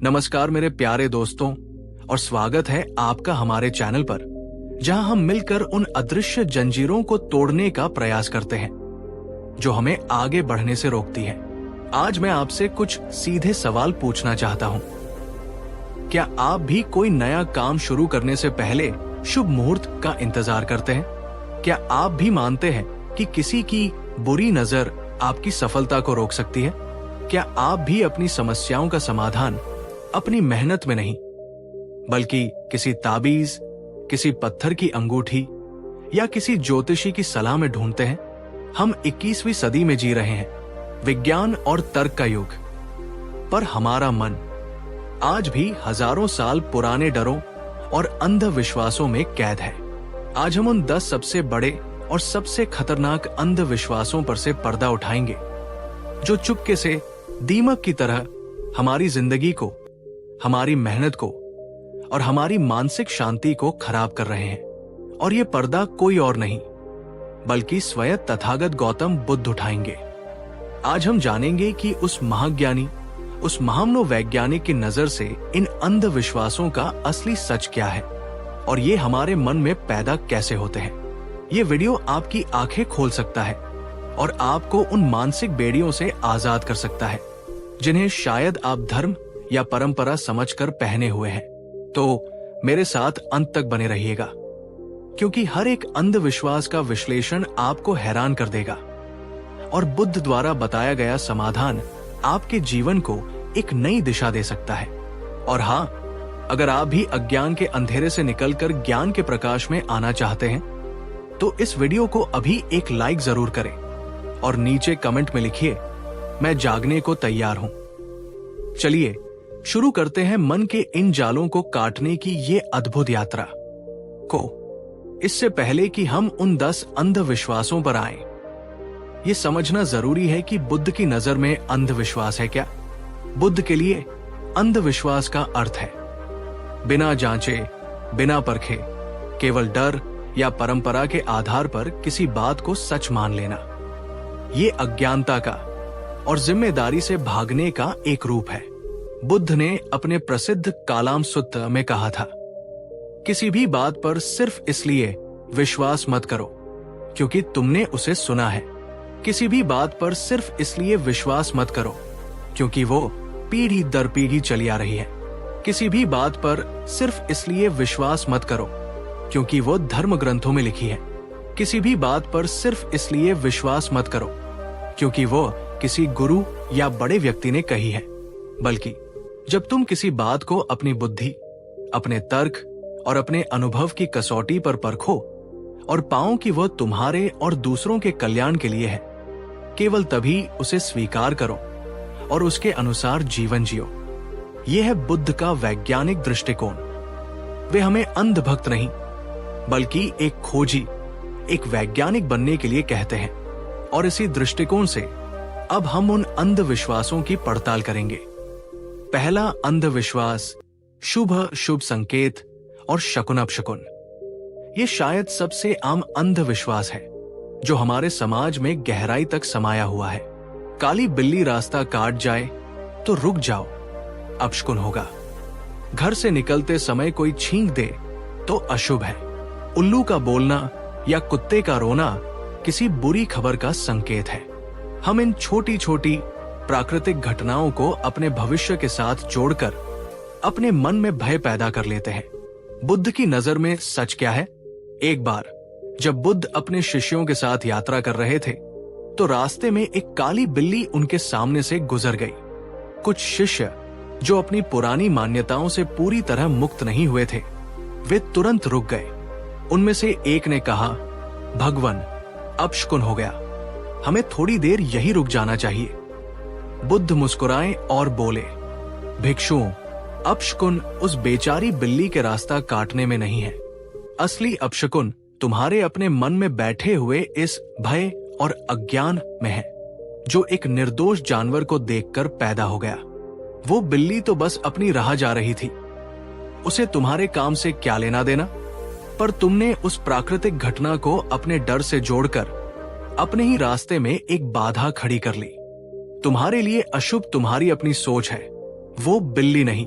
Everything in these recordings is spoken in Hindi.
नमस्कार मेरे प्यारे दोस्तों और स्वागत है आपका हमारे चैनल पर, जहां हम मिलकर उन अदृश्य जंजीरों को तोड़ने का प्रयास करते हैं जो हमें आगे बढ़ने से रोकती है। आज मैं आपसे कुछ सीधे सवाल पूछना चाहता हूं। क्या आप भी कोई नया काम शुरू करने से पहले शुभ मुहूर्त का इंतजार करते हैं? क्या आप भी मानते हैं कि किसी की बुरी नजर आपकी सफलता को रोक सकती है? क्या आप भी अपनी समस्याओं का समाधान अपनी मेहनत में नहीं, बल्कि किसी ताबीज, किसी पत्थर की अंगूठी या किसी ज्योतिषी की सलाह में ढूंढते हैं? हम 21वीं सदी में जी रहे हैं, विज्ञान और तर्क का युग, पर हमारा मन आज भी हजारों साल पुराने डरों और अंधविश्वासों में कैद है। आज हम उन 10 सबसे बड़े और सबसे खतरनाक अंधविश्वासों पर से पर्दा उठाएंगे जो चुपके से दीमक की तरह हमारी जिंदगी को, हमारी मेहनत को और हमारी मानसिक शांति को खराब कर रहे हैं। और ये पर्दा कोई और नहीं बल्कि स्वयं तथागत गौतम बुद्ध उठाएंगे। आज हम जानेंगे कि उस महाज्ञानी, उस महामनोवैज्ञानिक की नजर से इन अंधविश्वासों का असली सच क्या है और ये हमारे मन में पैदा कैसे होते हैं। ये वीडियो आपकी आंखें खोल सकता है और आपको उन मानसिक बेड़ियों से आजाद कर सकता है जिन्हें शायद आप धर्म या परंपरा समझकर पहने हुए हैं। तो मेरे साथ अंत तक बने रहिएगा, क्योंकि हर एक अंधविश्वास का विश्लेषण आपको हैरान कर देगा और बुद्ध द्वारा बताया गया समाधान आपके जीवन को एक नई दिशा दे सकता है। और हाँ, अगर आप भी अज्ञान के अंधेरे से निकलकर ज्ञान के प्रकाश में आना चाहते हैं तो इस वीडियो को अभी एक लाइक जरूर करें और नीचे कमेंट में लिखिए, मैं जागने को तैयार हूं। चलिए शुरू करते हैं मन के इन जालों को काटने की ये अद्भुत यात्रा को। इससे पहले कि हम उन 10 अंधविश्वासों पर आएं, ये समझना जरूरी है कि बुद्ध की नजर में अंधविश्वास है क्या। बुद्ध के लिए अंधविश्वास का अर्थ है बिना जांचे, बिना परखे, केवल डर या परंपरा के आधार पर किसी बात को सच मान लेना। ये अज्ञानता का और जिम्मेदारी से भागने का एक रूप है। बुद्ध ने अपने प्रसिद्ध कालाम सूत्र में कहा था, किसी भी बात पर सिर्फ इसलिए विश्वास मत करो क्योंकि तुमने उसे सुना है। किसी भी बात पर सिर्फ इसलिए विश्वास मत करो क्योंकि वो पीढ़ी दर पीढ़ी चली आ रही है। किसी भी बात पर सिर्फ इसलिए विश्वास मत करो क्योंकि वो धर्म ग्रंथों में लिखी है। किसी भी बात पर सिर्फ इसलिए विश्वास मत करो क्योंकि वो किसी गुरु या बड़े व्यक्ति ने कही है, बल्कि जब तुम किसी बात को अपनी बुद्धि, अपने तर्क और अपने अनुभव की कसौटी पर परखो और पाओ कि वह तुम्हारे और दूसरों के कल्याण के लिए है, केवल तभी उसे स्वीकार करो और उसके अनुसार जीवन जियो। यह है बुद्ध का वैज्ञानिक दृष्टिकोण। वे हमें अंधभक्त नहीं बल्कि एक खोजी, एक वैज्ञानिक बनने के लिए कहते हैं। और इसी दृष्टिकोण से अब हम उन अंधविश्वासों की पड़ताल करेंगे। पहला अंधविश्वास, शुभ शुभ संकेत और शकुन अपशकुन। ये शायद सबसे आम अंधविश्वास है जो हमारे समाज में गहराई तक समाया हुआ है। काली बिल्ली रास्ता काट जाए तो रुक जाओ, अपशकुन होगा। घर से निकलते समय कोई छींक दे तो अशुभ है। उल्लू का बोलना या कुत्ते का रोना किसी बुरी खबर का संकेत है। हम इन छोटी छोटी प्राकृतिक घटनाओं को अपने भविष्य के साथ जोड़कर अपने मन में भय पैदा कर लेते हैं। बुद्ध की नजर में सच क्या है? एक बार जब बुद्ध अपने शिष्यों के साथ यात्रा कर रहे थे तो रास्ते में एक काली बिल्ली उनके सामने से गुजर गई। कुछ शिष्य जो अपनी पुरानी मान्यताओं से पूरी तरह मुक्त नहीं हुए थे, वे तुरंत रुक गए। उनमें से एक ने कहा, भगवान, अपशकुन हो गया, हमें थोड़ी देर यही रुक जाना चाहिए। बुद्ध मुस्कुराए और बोले, भिक्षुओं, अपशकुन उस बेचारी बिल्ली के रास्ता काटने में नहीं है। असली अपशकुन तुम्हारे अपने मन में बैठे हुए इस भय और अज्ञान में है जो एक निर्दोष जानवर को देखकर पैदा हो गया। वो बिल्ली तो बस अपनी राह जा रही थी, उसे तुम्हारे काम से क्या लेना देना। पर तुमने उस प्राकृतिक घटना को अपने डर से जोड़कर अपने ही रास्ते में एक बाधा खड़ी कर ली। तुम्हारे लिए अशुभ तुम्हारी अपनी सोच है, वो बिल्ली नहीं।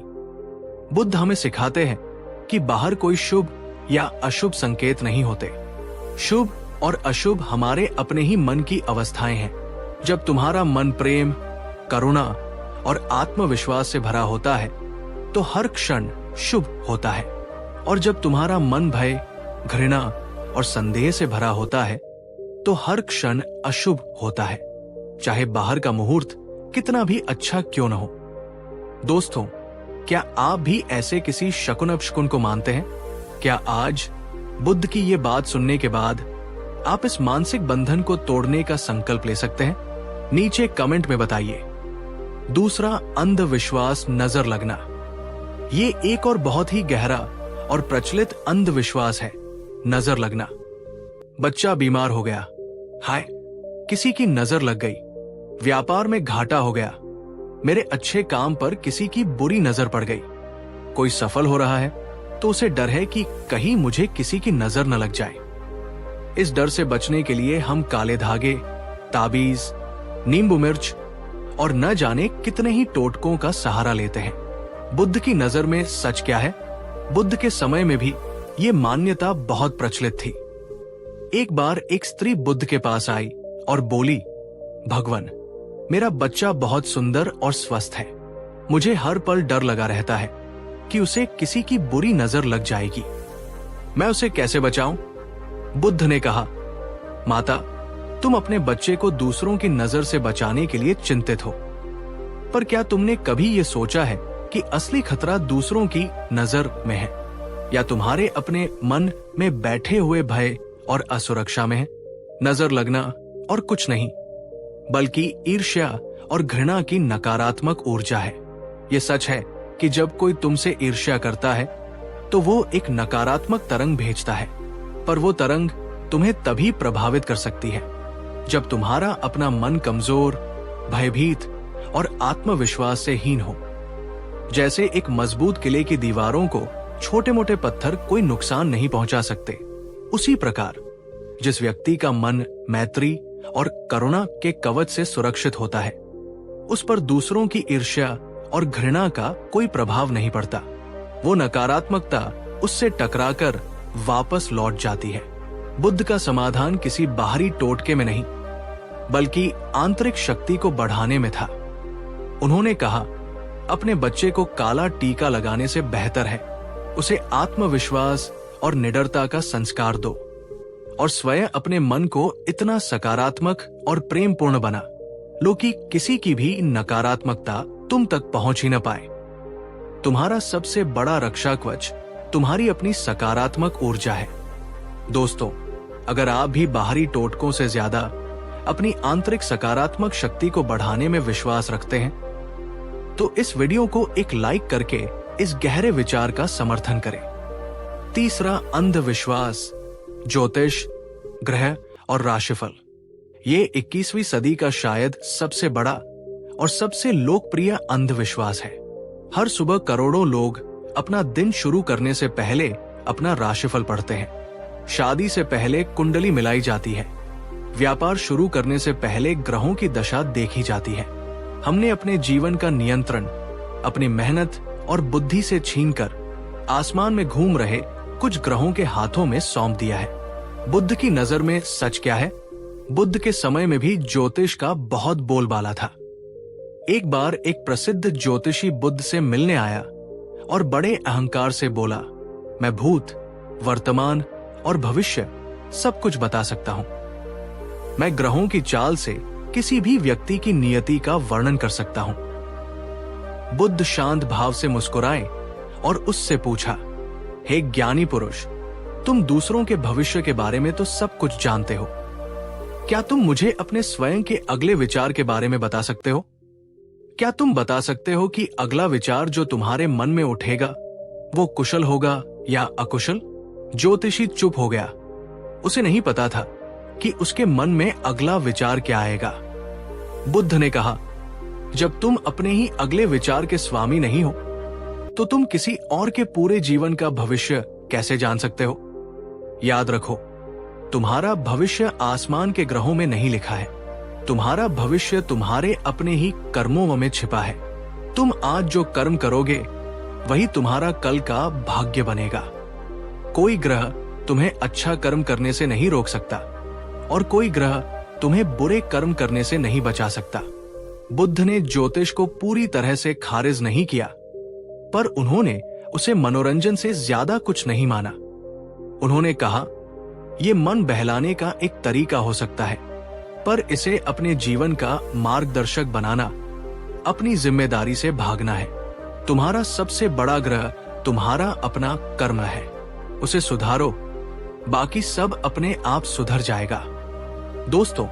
बुद्ध हमें सिखाते हैं कि बाहर कोई शुभ या अशुभ संकेत नहीं होते। शुभ और अशुभ हमारे अपने ही मन की अवस्थाएं हैं। जब तुम्हारा मन प्रेम, करुणा और आत्मविश्वास से भरा होता है तो हर क्षण शुभ होता है, और जब तुम्हारा मन भय, घृणा और संदेह से भरा होता है तो हर क्षण अशुभ होता है, चाहे बाहर का मुहूर्त कितना भी अच्छा क्यों न हो। दोस्तों, क्या आप भी ऐसे किसी शकुन अपशकुन को मानते हैं? क्या आज बुद्ध की ये बात सुनने के बाद आप इस मानसिक बंधन को तोड़ने का संकल्प ले सकते हैं? नीचे कमेंट में बताइए। दूसरा, अंधविश्वास, नजर लगना। ये एक और बहुत ही गहरा और प्रचलित अंधविश्वास है, नजर लगना। बच्चा बीमार हो गया, हाय किसी की नजर लग गई। व्यापार में घाटा हो गया, मेरे अच्छे काम पर किसी की बुरी नजर पड़ गई। कोई सफल हो रहा है तो उसे डर है कि कहीं मुझे किसी की नजर न लग जाए। इस डर से बचने के लिए हम काले धागे, ताबीज, नींबू मिर्च और न जाने कितने ही टोटकों का सहारा लेते हैं। बुद्ध की नजर में सच क्या है? बुद्ध के समय में भी ये मान्यता बहुत प्रचलित थी। एक बार एक स्त्री बुद्ध के पास आई और बोली, भगवान, मेरा बच्चा बहुत सुंदर और स्वस्थ है। मुझे हर पल डर लगा रहता है कि उसे किसी की बुरी नजर लग जाएगी। मैं उसे कैसे बचाऊं? बुद्ध ने कहा, माता, तुम अपने बच्चे को दूसरों की नजर से बचाने के लिए चिंतित हो, पर क्या तुमने कभी ये सोचा है कि असली खतरा दूसरों की नजर में है या तुम्हारे अपने मन में बैठे हुए भय और असुरक्षा में है? नजर लगना और कुछ नहीं बल्कि ईर्ष्या और घृणा की नकारात्मक ऊर्जा है। ये सच है कि जब कोई तुमसे ईर्ष्या करता है तो वो एक नकारात्मक तरंग भेजता है, पर वो तरंग तुम्हें तभी प्रभावित कर सकती है जब तुम्हारा अपना मन कमजोर, भयभीत और आत्मविश्वास से हीन हो। जैसे एक मजबूत किले की दीवारों को छोटे मोटे पत्थर कोई नुकसान नहीं पहुंचा सकते, उसी प्रकार जिस व्यक्ति का मन मैत्री और करुणा के कवच से सुरक्षित होता है, उस पर दूसरों की ईर्ष्या और घृणा का कोई प्रभाव नहीं पड़ता। वो नकारात्मकता उससे टकराकर वापस लौट जाती है। बुद्ध का समाधान किसी बाहरी टोटके में नहीं बल्कि आंतरिक शक्ति को बढ़ाने में था। उन्होंने कहा, अपने बच्चे को काला टीका लगाने से बेहतर है उसे आत्मविश्वास और निडरता का संस्कार दो, और स्वयं अपने मन को इतना सकारात्मक और प्रेमपूर्ण बना लो कि किसी की भी नकारात्मकता तुम तक पहुंच ही न पाए। तुम्हारा सबसे बड़ा रक्षा कवच तुम्हारी अपनी सकारात्मक ऊर्जा है। दोस्तों, अगर आप भी बाहरी टोटकों से ज्यादा अपनी आंतरिक सकारात्मक शक्ति को बढ़ाने में विश्वास रखते हैं तो इस वीडियो को एक लाइक करके इस गहरे विचार का समर्थन करें। तीसरा, अंधविश्वास, ज्योतिष, ग्रह और राशिफल। ये 21वीं सदी का शायद सबसे बड़ा और सबसे लोकप्रिय अंधविश्वास है। हर सुबह करोड़ों लोग अपना दिन शुरू करने से पहले अपना राशिफल पढ़ते हैं। शादी से पहले कुंडली मिलाई जाती है। व्यापार शुरू करने से पहले ग्रहों की दशा देखी जाती है। हमने अपने जीवन का नियंत्रण अपनी मेहनत और बुद्धि से छीनकर आसमान में घूम रहे कुछ ग्रहों के हाथों में सौंप दिया है। बुद्ध की नजर में सच क्या है? बुद्ध के समय में भी ज्योतिष का बहुत बोलबाला था। एक बार एक प्रसिद्ध ज्योतिषी बुद्ध से मिलने आया और बड़े अहंकार से बोला, मैं भूत, वर्तमान और भविष्य सब कुछ बता सकता हूं। मैं ग्रहों की चाल से किसी भी व्यक्ति की नियति का वर्णन कर सकता हूं। बुद्ध शांत भाव से मुस्कुराए और उससे पूछा, हे ज्ञानी पुरुष, तुम दूसरों के भविष्य के बारे में तो सब कुछ जानते हो, क्या तुम मुझे अपने स्वयं के अगले विचार के बारे में बता सकते हो? क्या तुम बता सकते हो कि अगला विचार जो तुम्हारे मन में उठेगा वो कुशल होगा या अकुशल? ज्योतिषी चुप हो गया। उसे नहीं पता था कि उसके मन में अगला विचार क्या आएगा। बुद्ध ने कहा, जब तुम अपने ही अगले विचार के स्वामी नहीं हो तो तुम किसी और के पूरे जीवन का भविष्य कैसे जान सकते हो? याद रखो, तुम्हारा भविष्य आसमान के ग्रहों में नहीं लिखा है। तुम्हारा भविष्य तुम्हारे अपने ही कर्मों में छिपा है। तुम आज जो कर्म करोगे वही तुम्हारा कल का भाग्य बनेगा। कोई ग्रह तुम्हें अच्छा कर्म करने से नहीं रोक सकता और कोई ग्रह तुम्हें बुरे कर्म करने से नहीं बचा सकता। बुद्ध ने ज्योतिष को पूरी तरह से खारिज नहीं किया, पर उन्होंने उसे मनोरंजन से ज्यादा कुछ नहीं माना। उन्होंने कहा, यह मन बहलाने का एक तरीका हो सकता है, पर इसे अपने जीवन का मार्गदर्शक बनाना अपनी जिम्मेदारी से भागना है। तुम्हारा सबसे बड़ा ग्रह तुम्हारा अपना कर्म है, उसे सुधारो, बाकी सब अपने आप सुधर जाएगा। दोस्तों,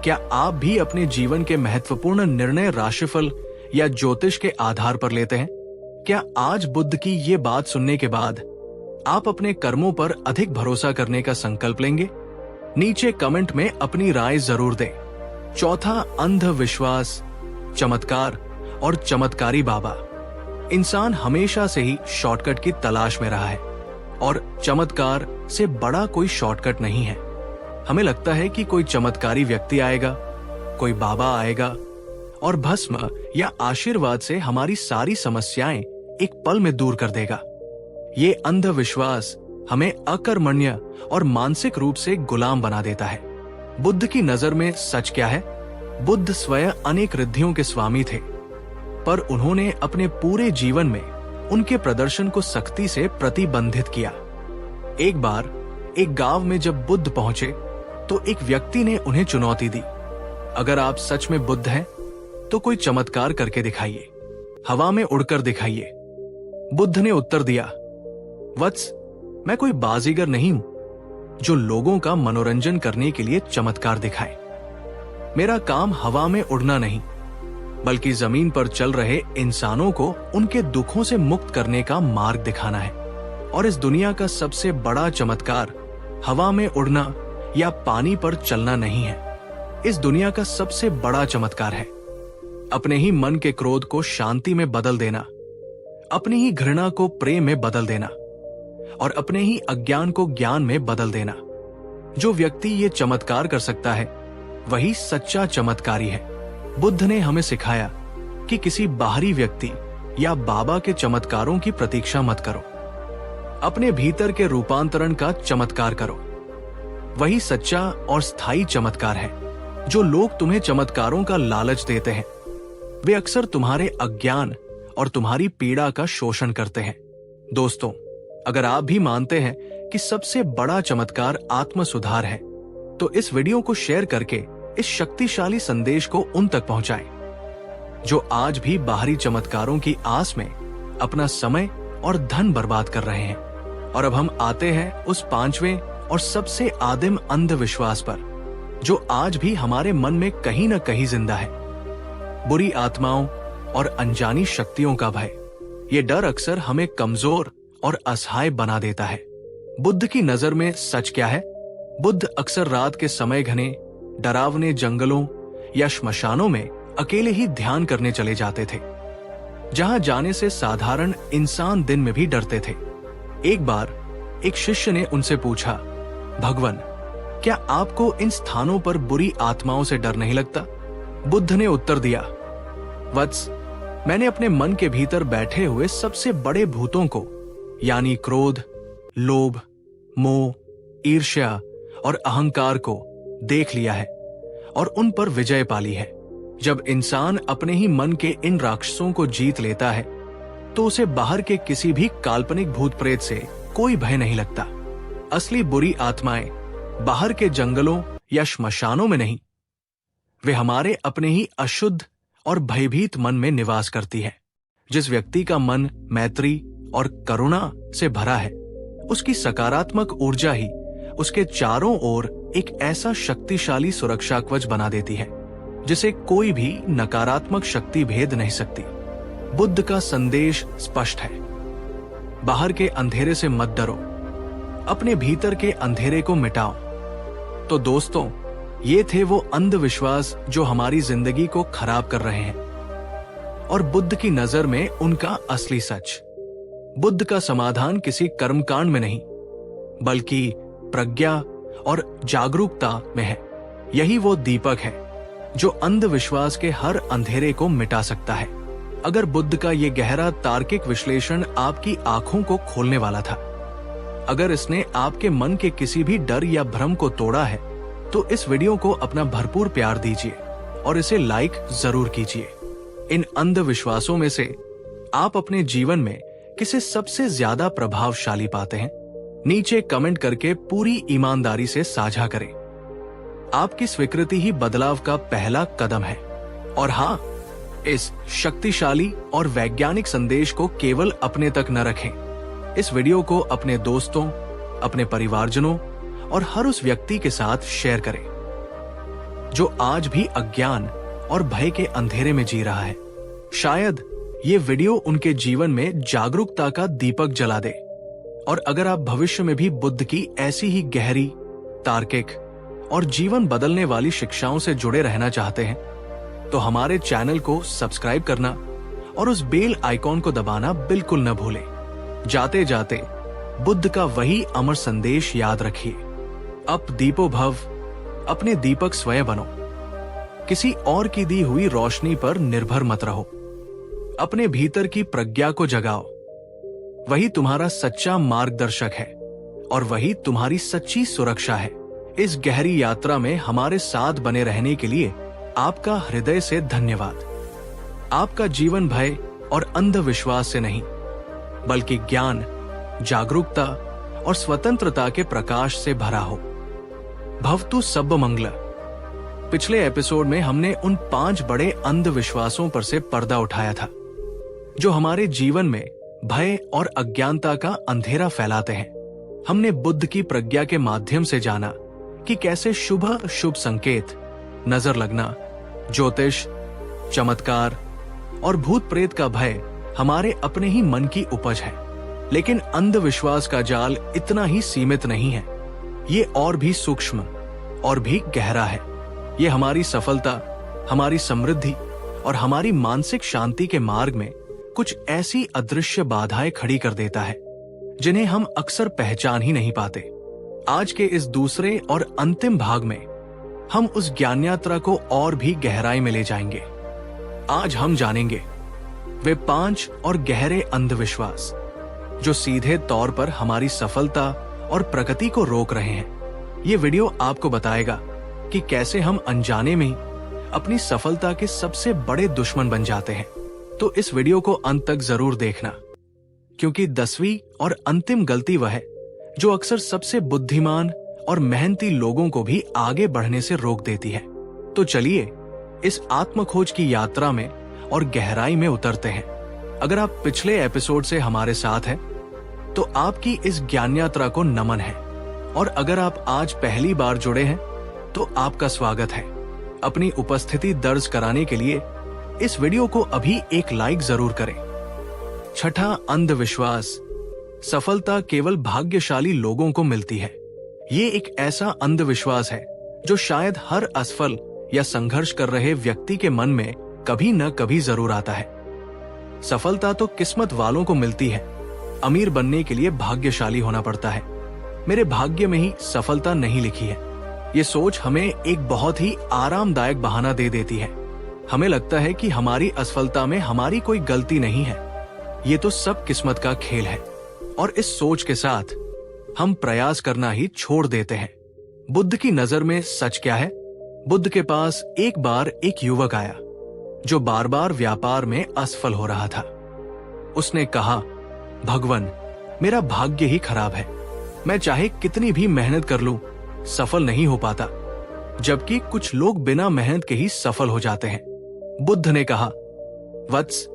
क्या आप भी अपने जीवन के महत्वपूर्ण निर्णय राशिफल या ज्योतिष के आधार पर लेते हैं? क्या आज बुद्ध की ये बात सुनने के बाद आप अपने कर्मों पर अधिक भरोसा करने का संकल्प लेंगे? नीचे कमेंट में अपनी राय जरूर दें। चौथा, अंधविश्वास, चमत्कार और चमत्कारी बाबा। इंसान हमेशा से ही शॉर्टकट की तलाश में रहा है और चमत्कार से बड़ा कोई शॉर्टकट नहीं है। हमें लगता है कि कोई चमत्कारी व्यक्ति आएगा, कोई बाबा आएगा और भस्म या आशीर्वाद से हमारी सारी समस्याएं एक पल में दूर कर देगा। ये अंधविश्वास हमें अकर्मण्य और मानसिक रूप से गुलाम बना देता है। बुद्ध की नजर में सच क्या है? बुद्ध स्वयं अनेक रिद्धियों के स्वामी थे, पर उन्होंने अपने पूरे जीवन में उनके प्रदर्शन को सख्ती से प्रतिबंधित किया। एक बार एक गांव में जब बुद्ध पहुंचे तो एक व्यक्ति ने उन्हें चुनौती दी, अगर आप सच में बुद्ध हैं तो कोई चमत्कार करके दिखाइए, हवा में उड़कर दिखाइए। बुद्ध ने उत्तर दिया, वत्स, मैं कोई बाजीगर नहीं हूं जो लोगों का मनोरंजन करने के लिए चमत्कार दिखाए। मेरा काम हवा में उड़ना नहीं, बल्कि जमीन पर चल रहे इंसानों को उनके दुखों से मुक्त करने का मार्ग दिखाना है। और इस दुनिया का सबसे बड़ा चमत्कार हवा में उड़ना या पानी पर चलना नहीं है। इस दुनिया का सबसे बड़ा चमत्कार है अपने ही मन के क्रोध को शांति में बदल देना, अपनी ही घृणा को प्रेम में बदल देना और अपने ही अज्ञान को ज्ञान में बदल देना। जो व्यक्ति ये चमत्कार कर सकता है वही सच्चा चमत्कारी है। बुद्ध ने हमें सिखाया कि किसी बाहरी व्यक्ति या बाबा के चमत्कारों की प्रतीक्षा मत करो, अपने भीतर के रूपांतरण का चमत्कार करो। वही सच्चा और स्थायी चमत्कार है। जो लोग तुम्हें चमत्कारों का लालच देते हैं वे अक्सर तुम्हारे अज्ञान और तुम्हारी पीड़ा का शोषण करते हैं। दोस्तों, अगर आप भी मानते हैं कि सबसे बड़ा चमत्कार आत्म सुधार है तो इस वीडियो को शेयर करके इस शक्तिशाली संदेश को उन तक पहुंचाएं जो आज भी बाहरी चमत्कारों की आस में अपना समय और धन बर्बाद कर रहे हैं। और अब हम आते हैं उस पांचवें और सबसे आदिम अंधविश्वास पर जो आज भी हमारे मन में कहीं न कहीं जिंदा है। बुरी आत्माओं और अनजानी शक्तियों का भय। ये डर अक्सर हमें कमजोर और असहाय बना देता है। बुद्ध की नजर में सच क्या है? बुद्ध अक्सर रात के समय घने डरावने जंगलों या श्मशानों में अकेले ही ध्यान करने चले जाते थे, जहां जाने से साधारण इंसान दिन में भी डरते थे। एक बार एक शिष्य ने उनसे पूछा, भगवान, क्या आपको इन स्थानों पर बुरी आत्माओं से डर नहीं लगता? बुद्ध ने उत्तर दिया, वत्स, मैंने अपने मन के भीतर बैठे हुए सबसे बड़े भूतों को यानी क्रोध, लोभ, मोह, ईर्ष्या और अहंकार को देख लिया है और उन पर विजय पाली है। जब इंसान अपने ही मन के इन राक्षसों को जीत लेता है तो उसे बाहर के किसी भी काल्पनिक भूत प्रेत से कोई भय नहीं लगता। असली बुरी आत्माएं बाहर के जंगलों या श्मशानों में नहीं, वे हमारे अपने ही अशुद्ध और भयभीत मन में निवास करती है। जिस व्यक्ति का मन मैत्री और करुणा से भरा है उसकी सकारात्मक ऊर्जा ही उसके चारों ओर एक ऐसा शक्तिशाली सुरक्षा कवच बना देती है जिसे कोई भी नकारात्मक शक्ति भेद नहीं सकती। बुद्ध का संदेश स्पष्ट है, बाहर के अंधेरे से मत डरो, अपने भीतर के अंधेरे को मिटाओ। तो दोस्तों, ये थे वो अंधविश्वास जो हमारी जिंदगी को खराब कर रहे हैं और बुद्ध की नजर में उनका असली सच। बुद्ध का समाधान किसी कर्मकांड में नहीं बल्कि प्रज्ञा और जागरूकता में है। यही वो दीपक है जो अंधविश्वास के हर अंधेरे को मिटा सकता है। अगर बुद्ध का ये गहरा तार्किक विश्लेषण आपकी आंखों को खोलने वाला था, अगर इसने आपके मन के किसी भी डर या भ्रम को तोड़ा है, तो इस वीडियो को अपना भरपूर प्यार दीजिए और इसे लाइक जरूर कीजिए। इन अंधविश्वासों में से आप अपने जीवन में किसे सबसे ज्यादा प्रभावशाली पाते हैं? नीचे कमेंट करके पूरी ईमानदारी से साझा करें। आपकी स्वीकृति ही बदलाव का पहला कदम है। और हाँ, इस शक्तिशाली और वैज्ञानिक संदेश को केवल अपने तक न रखें। इस वीडियो को अपने दोस्तों, अपने परिवारजनों और हर उस व्यक्ति के साथ शेयर करें जो आज भी अज्ञान और भय के अंधेरे में जी रहा है। शायद ये वीडियो उनके जीवन में जागरूकता का दीपक जला दे। और अगर आप भविष्य में भी बुद्ध की ऐसी ही गहरी, तार्किक और जीवन बदलने वाली शिक्षाओं से जुड़े रहना चाहते हैं, तो हमारे चैनल को सब्सक्राइब करना और उस बेल आइकॉन को दबाना बिल्कुल न भूलें। जाते जाते बुद्ध का वही अमर संदेश याद रखिए, अप दीपो भव, अपने दीपक स्वयं बनो। किसी और की दी हुई रोशनी पर निर्भर मत रहो। अपने भीतर की प्रज्ञा को जगाओ। वही तुम्हारा सच्चा मार्गदर्शक है और वही तुम्हारी सच्ची सुरक्षा है। इस गहरी यात्रा में हमारे साथ बने रहने के लिए आपका हृदय से धन्यवाद। आपका जीवन भय और अंधविश्वास से नहीं, बल्कि ज्ञान, जागरूकता और स्वतंत्रता के प्रकाश से भरा हो। भवतु सब्ब मंगल। पिछले एपिसोड में हमने उन 5 बड़े अंधविश्वासों पर से पर्दा उठाया था जो हमारे जीवन में भय और अज्ञानता का अंधेरा फैलाते हैं। हमने बुद्ध की प्रज्ञा के माध्यम से जाना कि कैसे शुभ संकेत, नजर लगना, ज्योतिष, चमत्कार और भूत प्रेत का भय हमारे अपने ही मन की उपज है। लेकिन अंधविश्वास का जाल इतना ही सीमित नहीं है, ये और भी सूक्ष्म और भी गहरा है। ये हमारी सफलता, हमारी समृद्धि और हमारी मानसिक शांति के मार्ग में कुछ ऐसी अदृश्य बाधाएं खड़ी कर देता है जिन्हें हम अक्सर पहचान ही नहीं पाते। आज के इस दूसरे और अंतिम भाग में हम उस ज्ञान यात्रा को और भी गहराई में ले जाएंगे। आज हम जानेंगे वे 5 और गहरे अंधविश्वास जो सीधे तौर पर हमारी सफलता और प्रगति को रोक रहे हैं। ये वीडियो आपको बताएगा कि कैसे हम अनजाने में ही अपनी सफलता के सबसे बड़े दुश्मन बन जाते हैं। तो इस वीडियो को अंत तक जरूर देखना, क्योंकि 10वीं और अंतिम गलती वह है जो अक्सर सबसे बुद्धिमान और मेहनती लोगों को भी आगे बढ़ने से रोक देती है। तो चलिए इस आत्मखोज की यात्रा में और गहराई में उतरते हैं। अगर आप पिछले एपिसोड से हमारे साथ हैं, तो आपकी इस ज्ञान यात्रा को नमन है। और अगर आप आज पहली बार जुड़े हैं, तो आपका स्वागत है। अपनी उपस्थिति दर्ज कराने के लिए इस वीडियो को अभी एक लाइक जरूर करें। छठा अंधविश्वास, सफलता केवल भाग्यशाली लोगों को मिलती है। ये एक ऐसा अंधविश्वास है जो शायद हर असफल या संघर्ष कर रहे व्यक्ति के मन में कभी न कभी जरूर आता है। सफलता तो किस्मत वालों को मिलती है, अमीर बनने के लिए भाग्यशाली होना पड़ता है। मेरे भाग्य में ही सफलता नहीं लिखी है। ये सोच हमें एक बहुत ही आरामदायक बहाना दे देती है। हमें लगता है कि हमारी असफलता में हमारी कोई गलती नहीं है, ये तो सब किस्मत का खेल है। और इस सोच के साथ हम प्रयास करना ही छोड़ देते हैं। बुद्ध की नजर में सच क्या है? बुद्ध के पास एक बार एक युवक आया जो बार बार व्यापार में असफल हो रहा था। उसने कहा, भगवान, मेरा भाग्य ही खराब है। मैं चाहे कितनी भी मेहनत कर लूं, सफल नहीं हो पाता। जबकि कुछ लोग बिना मेहनत के ही सफल हो जाते हैं। बुद्ध ने कहा, वत्स,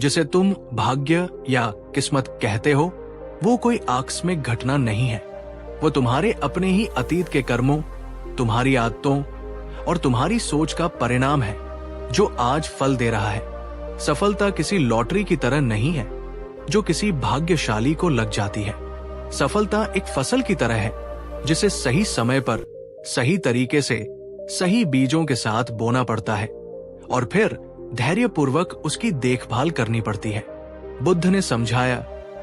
जिसे तुम भाग्य या किस्मत कहते हो, वो कोई आकस्मिक घटना नहीं है। वो तुम्हारे अपने ही अतीत के कर्मों, तुम्हारी आदतों और तुम्हारी सोच का परिणाम है जो आज फल दे रहा है। सफलता किसी लॉटरी की तरह नहीं है जो किसी भाग्यशाली को लग जाती है। सफलता एक फसल की तरह है जिसे सही समय पर, सही तरीके से, सही बीजों के साथ बोना पड़ता है और फिर धैर्यपूर्वक उसकी देखभाल करनी पड़ती है। बुद्ध ने समझाया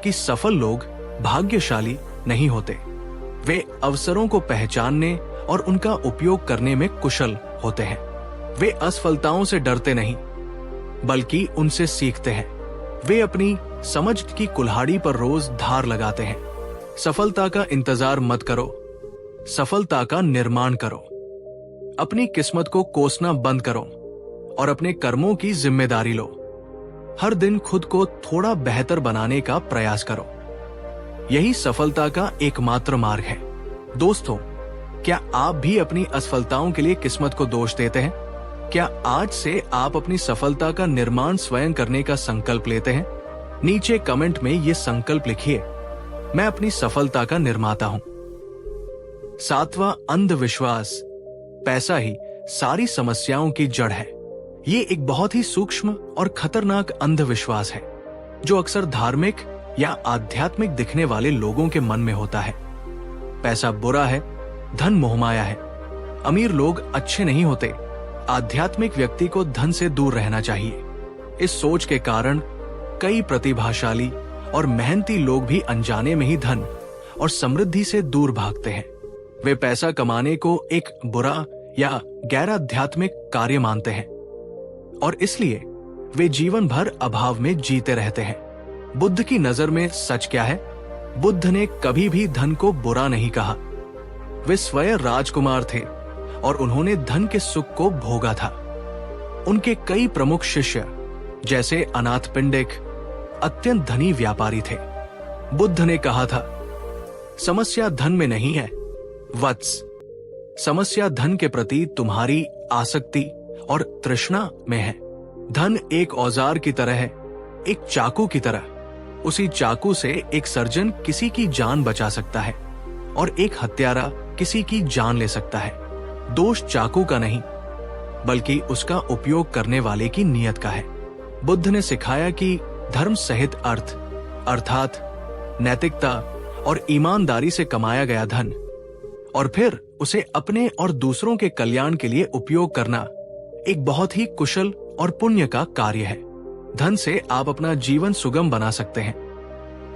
कि सफल लोग भाग्यशाली नहीं होते, वे अवसरों को पहचानने और उनका उपयोग करने में कुशल होते हैं। वे असफलताओं से डरते नहीं, बल्कि उनसे सीखते हैं। वे अपनी समझ की कुल्हाड़ी पर रोज धार लगाते हैं। सफलता का इंतजार मत करो, सफलता का निर्माण करो। अपनी किस्मत को कोसना बंद करो और अपने कर्मों की जिम्मेदारी लो। हर दिन खुद को थोड़ा बेहतर बनाने का प्रयास करो। यही सफलता का एकमात्र मार्ग है। दोस्तों, क्या आप भी अपनी असफलताओं के लिए किस्मत को दोष देते हैं? क्या आज से आप अपनी सफलता का निर्माण स्वयं करने का संकल्प लेते हैं? नीचे कमेंट में ये संकल्प लिखिए, मैं अपनी सफलता का निर्माता हूं। 7वां अंधविश्वास, पैसा ही सारी समस्याओं की जड़ है। ये एक बहुत ही सूक्ष्म और खतरनाक अंधविश्वास है जो अक्सर धार्मिक या आध्यात्मिक दिखने वाले लोगों के मन में होता है। पैसा बुरा है, धन मोहमाया है, अमीर लोग अच्छे नहीं होते, आध्यात्मिक व्यक्ति को धन से दूर रहना चाहिए। इस सोच के कारण कई प्रतिभाशाली और मेहनती लोग भी अनजाने में ही धन और समृद्धि से दूर भागते हैं। वे पैसा कमाने को एक बुरा या गैर आध्यात्मिक कार्य मानते हैं और इसलिए वे जीवन भर अभाव में जीते रहते हैं। बुद्ध की नजर में सच क्या है? बुद्ध ने कभी भी धन को बुरा नहीं कहा। वे स्वयं राजकुमार थे और उन्होंने धन के सुख को भोगा था। उनके कई प्रमुख शिष्य जैसे अनाथपिंडिक अत्यंत धनी व्यापारी थे। बुद्ध ने कहा था, समस्या धन में नहीं है वत्स, समस्या धन के प्रति तुम्हारी आसक्ति और तृष्णा में है। धन एक औजार की तरह है, एक चाकू की तरह। उसी चाकू से एक सर्जन किसी की जान बचा सकता है और एक हत्यारा किसी की जान ले सकता है। दोष चाकू का नहीं, बल्कि उसका उपयोग करने वाले की नीयत का है। बुद्ध ने सिखाया कि धर्म सहित अर्थ अर्थात नैतिकता और ईमानदारी से कमाया गया धन और फिर उसे अपने और दूसरों के कल्याण के लिए उपयोग करना एक बहुत ही कुशल और पुण्य का कार्य है। धन से आप अपना जीवन सुगम बना सकते हैं,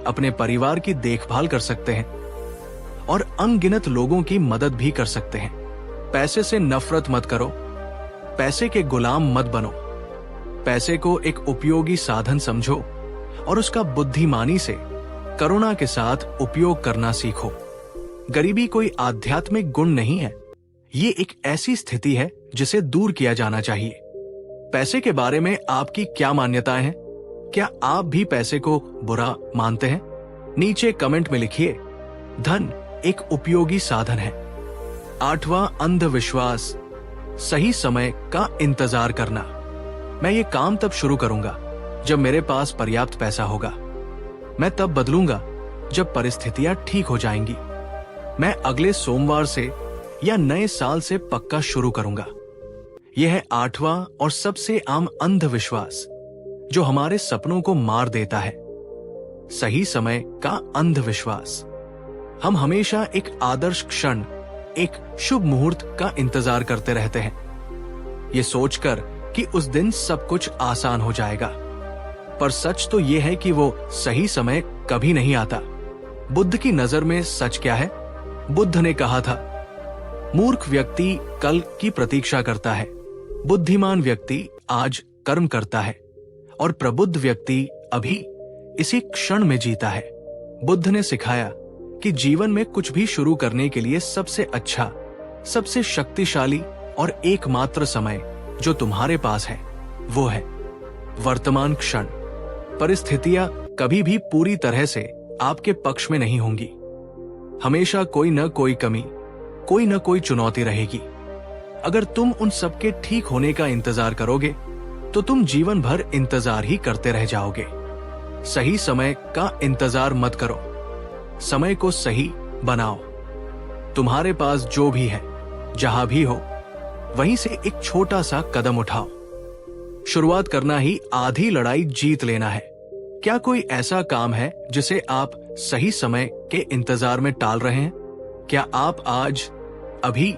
अपने परिवार की देखभाल कर सकते हैं और अनगिनत लोगों की मदद भी कर सकते हैं। पैसे से नफरत मत करो, पैसे के गुलाम मत बनो। पैसे को एक उपयोगी साधन समझो और उसका बुद्धिमानी से करुणा के साथ उपयोग करना सीखो। गरीबी कोई आध्यात्मिक गुण नहीं है, ये एक ऐसी स्थिति है जिसे दूर किया जाना चाहिए। पैसे के बारे में आपकी क्या मान्यताएं हैं? क्या आप भी पैसे को बुरा मानते हैं? नीचे कमेंट में लिखिए, धन एक उपयोगी साधन है। 8वां अंधविश्वास, सही समय का इंतजार करना। मैं ये काम तब शुरू करूंगा जब मेरे पास पर्याप्त पैसा होगा। मैं तब बदलूंगा जब परिस्थितियां ठीक हो जाएंगी। मैं अगले सोमवार से या नए साल से पक्का शुरू करूंगा। यह है 8वां और सबसे आम अंधविश्वास जो हमारे सपनों को मार देता है। सही समय का अंधविश्वास। हम हमेशा एक आदर्श क्षण, एक शुभ मुहूर्त का इंतजार करते रहते हैं, ये सोचकर कि उस दिन सब कुछ आसान हो जाएगा। पर सच तो यह है कि वो सही समय कभी नहीं आता। बुद्ध की नजर में सच क्या है? बुद्ध ने कहा था, मूर्ख व्यक्ति कल की प्रतीक्षा करता है, बुद्धिमान व्यक्ति आज कर्म करता है और प्रबुद्ध व्यक्ति अभी इसी क्षण में जीता है। बुद्ध ने सिखाया कि जीवन में कुछ भी शुरू करने के लिए सबसे अच्छा, सबसे शक्तिशाली और एकमात्र समय जो तुम्हारे पास है वो है वर्तमान क्षण। परिस्थितियां कभी भी पूरी तरह से आपके पक्ष में नहीं होंगी। हमेशा कोई न कोई कमी, कोई न कोई चुनौती रहेगी। अगर तुम उन सबके ठीक होने का इंतजार करोगे तो तुम जीवन भर इंतजार ही करते रह जाओगे। सही समय का इंतजार मत करो, समय को सही बनाओ। तुम्हारे पास जो भी है, जहां भी हो, वहीं से एक छोटा सा कदम उठाओ। शुरुआत करना ही आधी लड़ाई जीत लेना है। क्या कोई ऐसा काम है जिसे आप सही समय के इंतजार में टाल रहे हैं? क्या आप आज अभी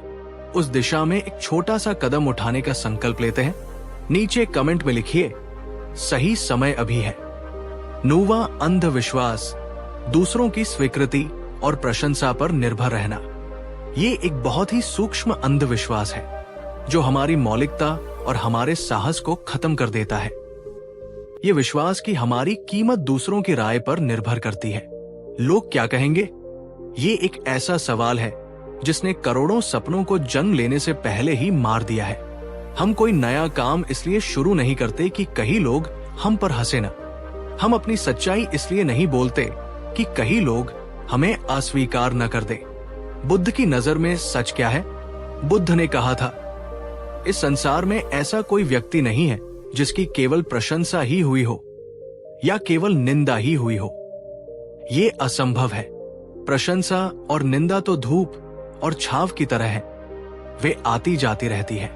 उस दिशा में एक छोटा सा कदम उठाने का संकल्प लेते हैं? नीचे कमेंट में लिखिए, सही समय अभी है। 9वां अंधविश्वास, दूसरों की स्वीकृति और प्रशंसा पर निर्भर रहना। ये एक बहुत ही सूक्ष्म अंधविश्वास है जो हमारी मौलिकता और हमारे साहस को खत्म कर देता है। ये विश्वास कि हमारी कीमत दूसरों की राय पर निर्भर करती है। लोग क्या कहेंगे? ये एक ऐसा सवाल है जिसने करोड़ों सपनों को जन्म लेने से पहले ही मार दिया है। हम कोई नया काम इसलिए शुरू नहीं करते कि कई लोग हम पर हंसे न। हम अपनी सच्चाई इसलिए नहीं बोलते कि कई लोग हमें अस्वीकार न कर दे। बुद्ध की नजर में सच क्या है? बुद्ध ने कहा था, इस संसार में ऐसा कोई व्यक्ति नहीं है जिसकी केवल प्रशंसा ही हुई हो या केवल निंदा ही हुई हो। ये असंभव है। प्रशंसा और निंदा तो धूप और छाव की तरह है, वे आती जाती रहती है।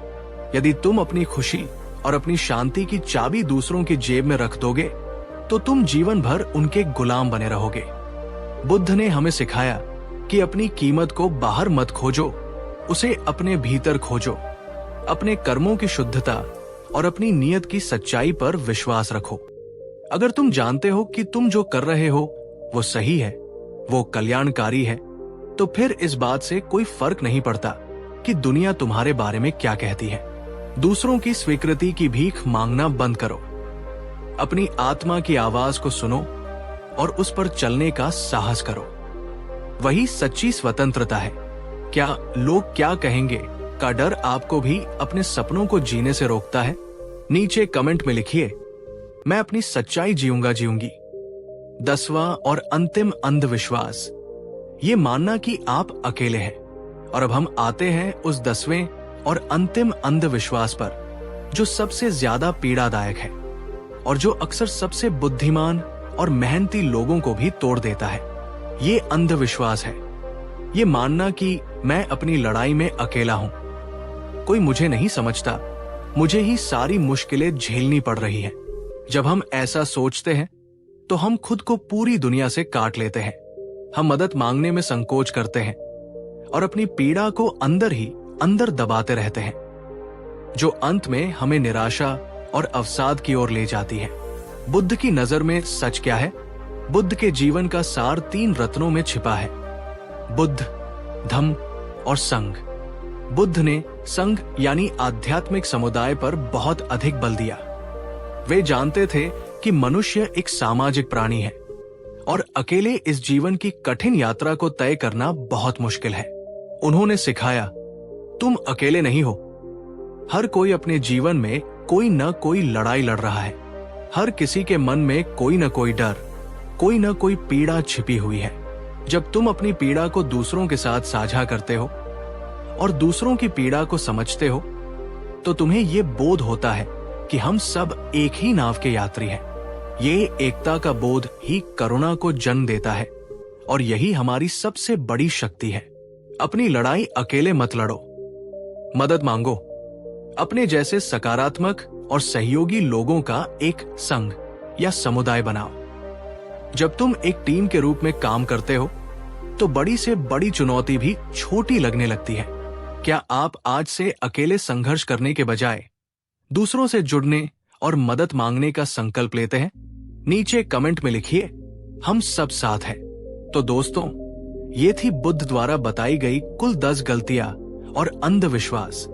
यदि तुम अपनी खुशी और अपनी शांति की चाबी दूसरों की जेब में रख दोगे तो तुम जीवन भर उनके गुलाम बने रहोगे। बुद्ध ने हमें सिखाया कि अपनी कीमत को बाहर मत खोजो, उसे अपने भीतर खोजो। अपने कर्मों की शुद्धता और अपनी नीयत की सच्चाई पर विश्वास रखो। अगर तुम जानते हो कि तुम जो कर रहे हो वो सही है, वो कल्याणकारी है, तो फिर इस बात से कोई फर्क नहीं पड़ता कि दुनिया तुम्हारे बारे में क्या कहती है। दूसरों की स्वीकृति की भीख मांगना बंद करो। अपनी आत्मा की आवाज को सुनो और उस पर चलने का साहस करो। वही सच्ची स्वतंत्रता है। क्या लोग क्या कहेंगे का डर आपको भी अपने सपनों को जीने से रोकता है? नीचे कमेंट में लिखिए, मैं अपनी सच्चाई जीऊंगी। 10वां और अंतिम अंधविश्वास, ये मानना कि आप अकेले हैं। और अब हम आते हैं उस 10वें और अंतिम अंधविश्वास पर जो सबसे ज्यादा पीड़ादायक है और जो अक्सर सबसे बुद्धिमान और मेहनती लोगों को भी तोड़ देता है। ये अंधविश्वास है ये मानना कि मैं अपनी लड़ाई में अकेला हूं, कोई मुझे नहीं समझता, मुझे ही सारी मुश्किलें झेलनी पड़ रही है। जब हम ऐसा सोचते हैं तो हम खुद को पूरी दुनिया से काट लेते हैं। हम मदद मांगने में संकोच करते हैं और अपनी पीड़ा को अंदर ही अंदर दबाते रहते हैं, जो अंत में हमें निराशा और अवसाद की ओर ले जाती है। बुद्ध की नजर में सच क्या है? बुद्ध के जीवन का सार 3 रत्नों में छिपा है, बुद्ध, धम्म और संघ। बुद्ध ने संघ यानी आध्यात्मिक समुदाय पर बहुत अधिक बल दिया। वे जानते थे कि मनुष्य एक सामाजिक प्राणी है और अकेले इस जीवन की कठिन यात्रा को तय करना बहुत मुश्किल है। उन्होंने सिखाया, तुम अकेले नहीं हो। हर कोई अपने जीवन में कोई न कोई लड़ाई लड़ रहा है। हर किसी के मन में कोई न कोई डर, कोई न कोई पीड़ा छिपी हुई है। जब तुम अपनी पीड़ा को दूसरों के साथ साझा करते हो और दूसरों की पीड़ा को समझते हो तो तुम्हें ये बोध होता है कि हम सब एक ही नाव के यात्री हैं। ये एकता का बोध ही करुणा को जन्म देता है और यही हमारी सबसे बड़ी शक्ति है। अपनी लड़ाई अकेले मत लड़ो, मदद मांगो। अपने जैसे सकारात्मक और सहयोगी लोगों का एक संघ या समुदाय बनाओ। जब तुम एक टीम के रूप में काम करते हो तो बड़ी से बड़ी चुनौती भी छोटी लगने लगती है। क्या आप आज से अकेले संघर्ष करने के बजाय दूसरों से जुड़ने और मदद मांगने का संकल्प लेते हैं? नीचे कमेंट में लिखिए, हम सब साथ हैं। तो दोस्तों, ये थी बुद्ध द्वारा बताई गई कुल 10 गलतियां और अंधविश्वास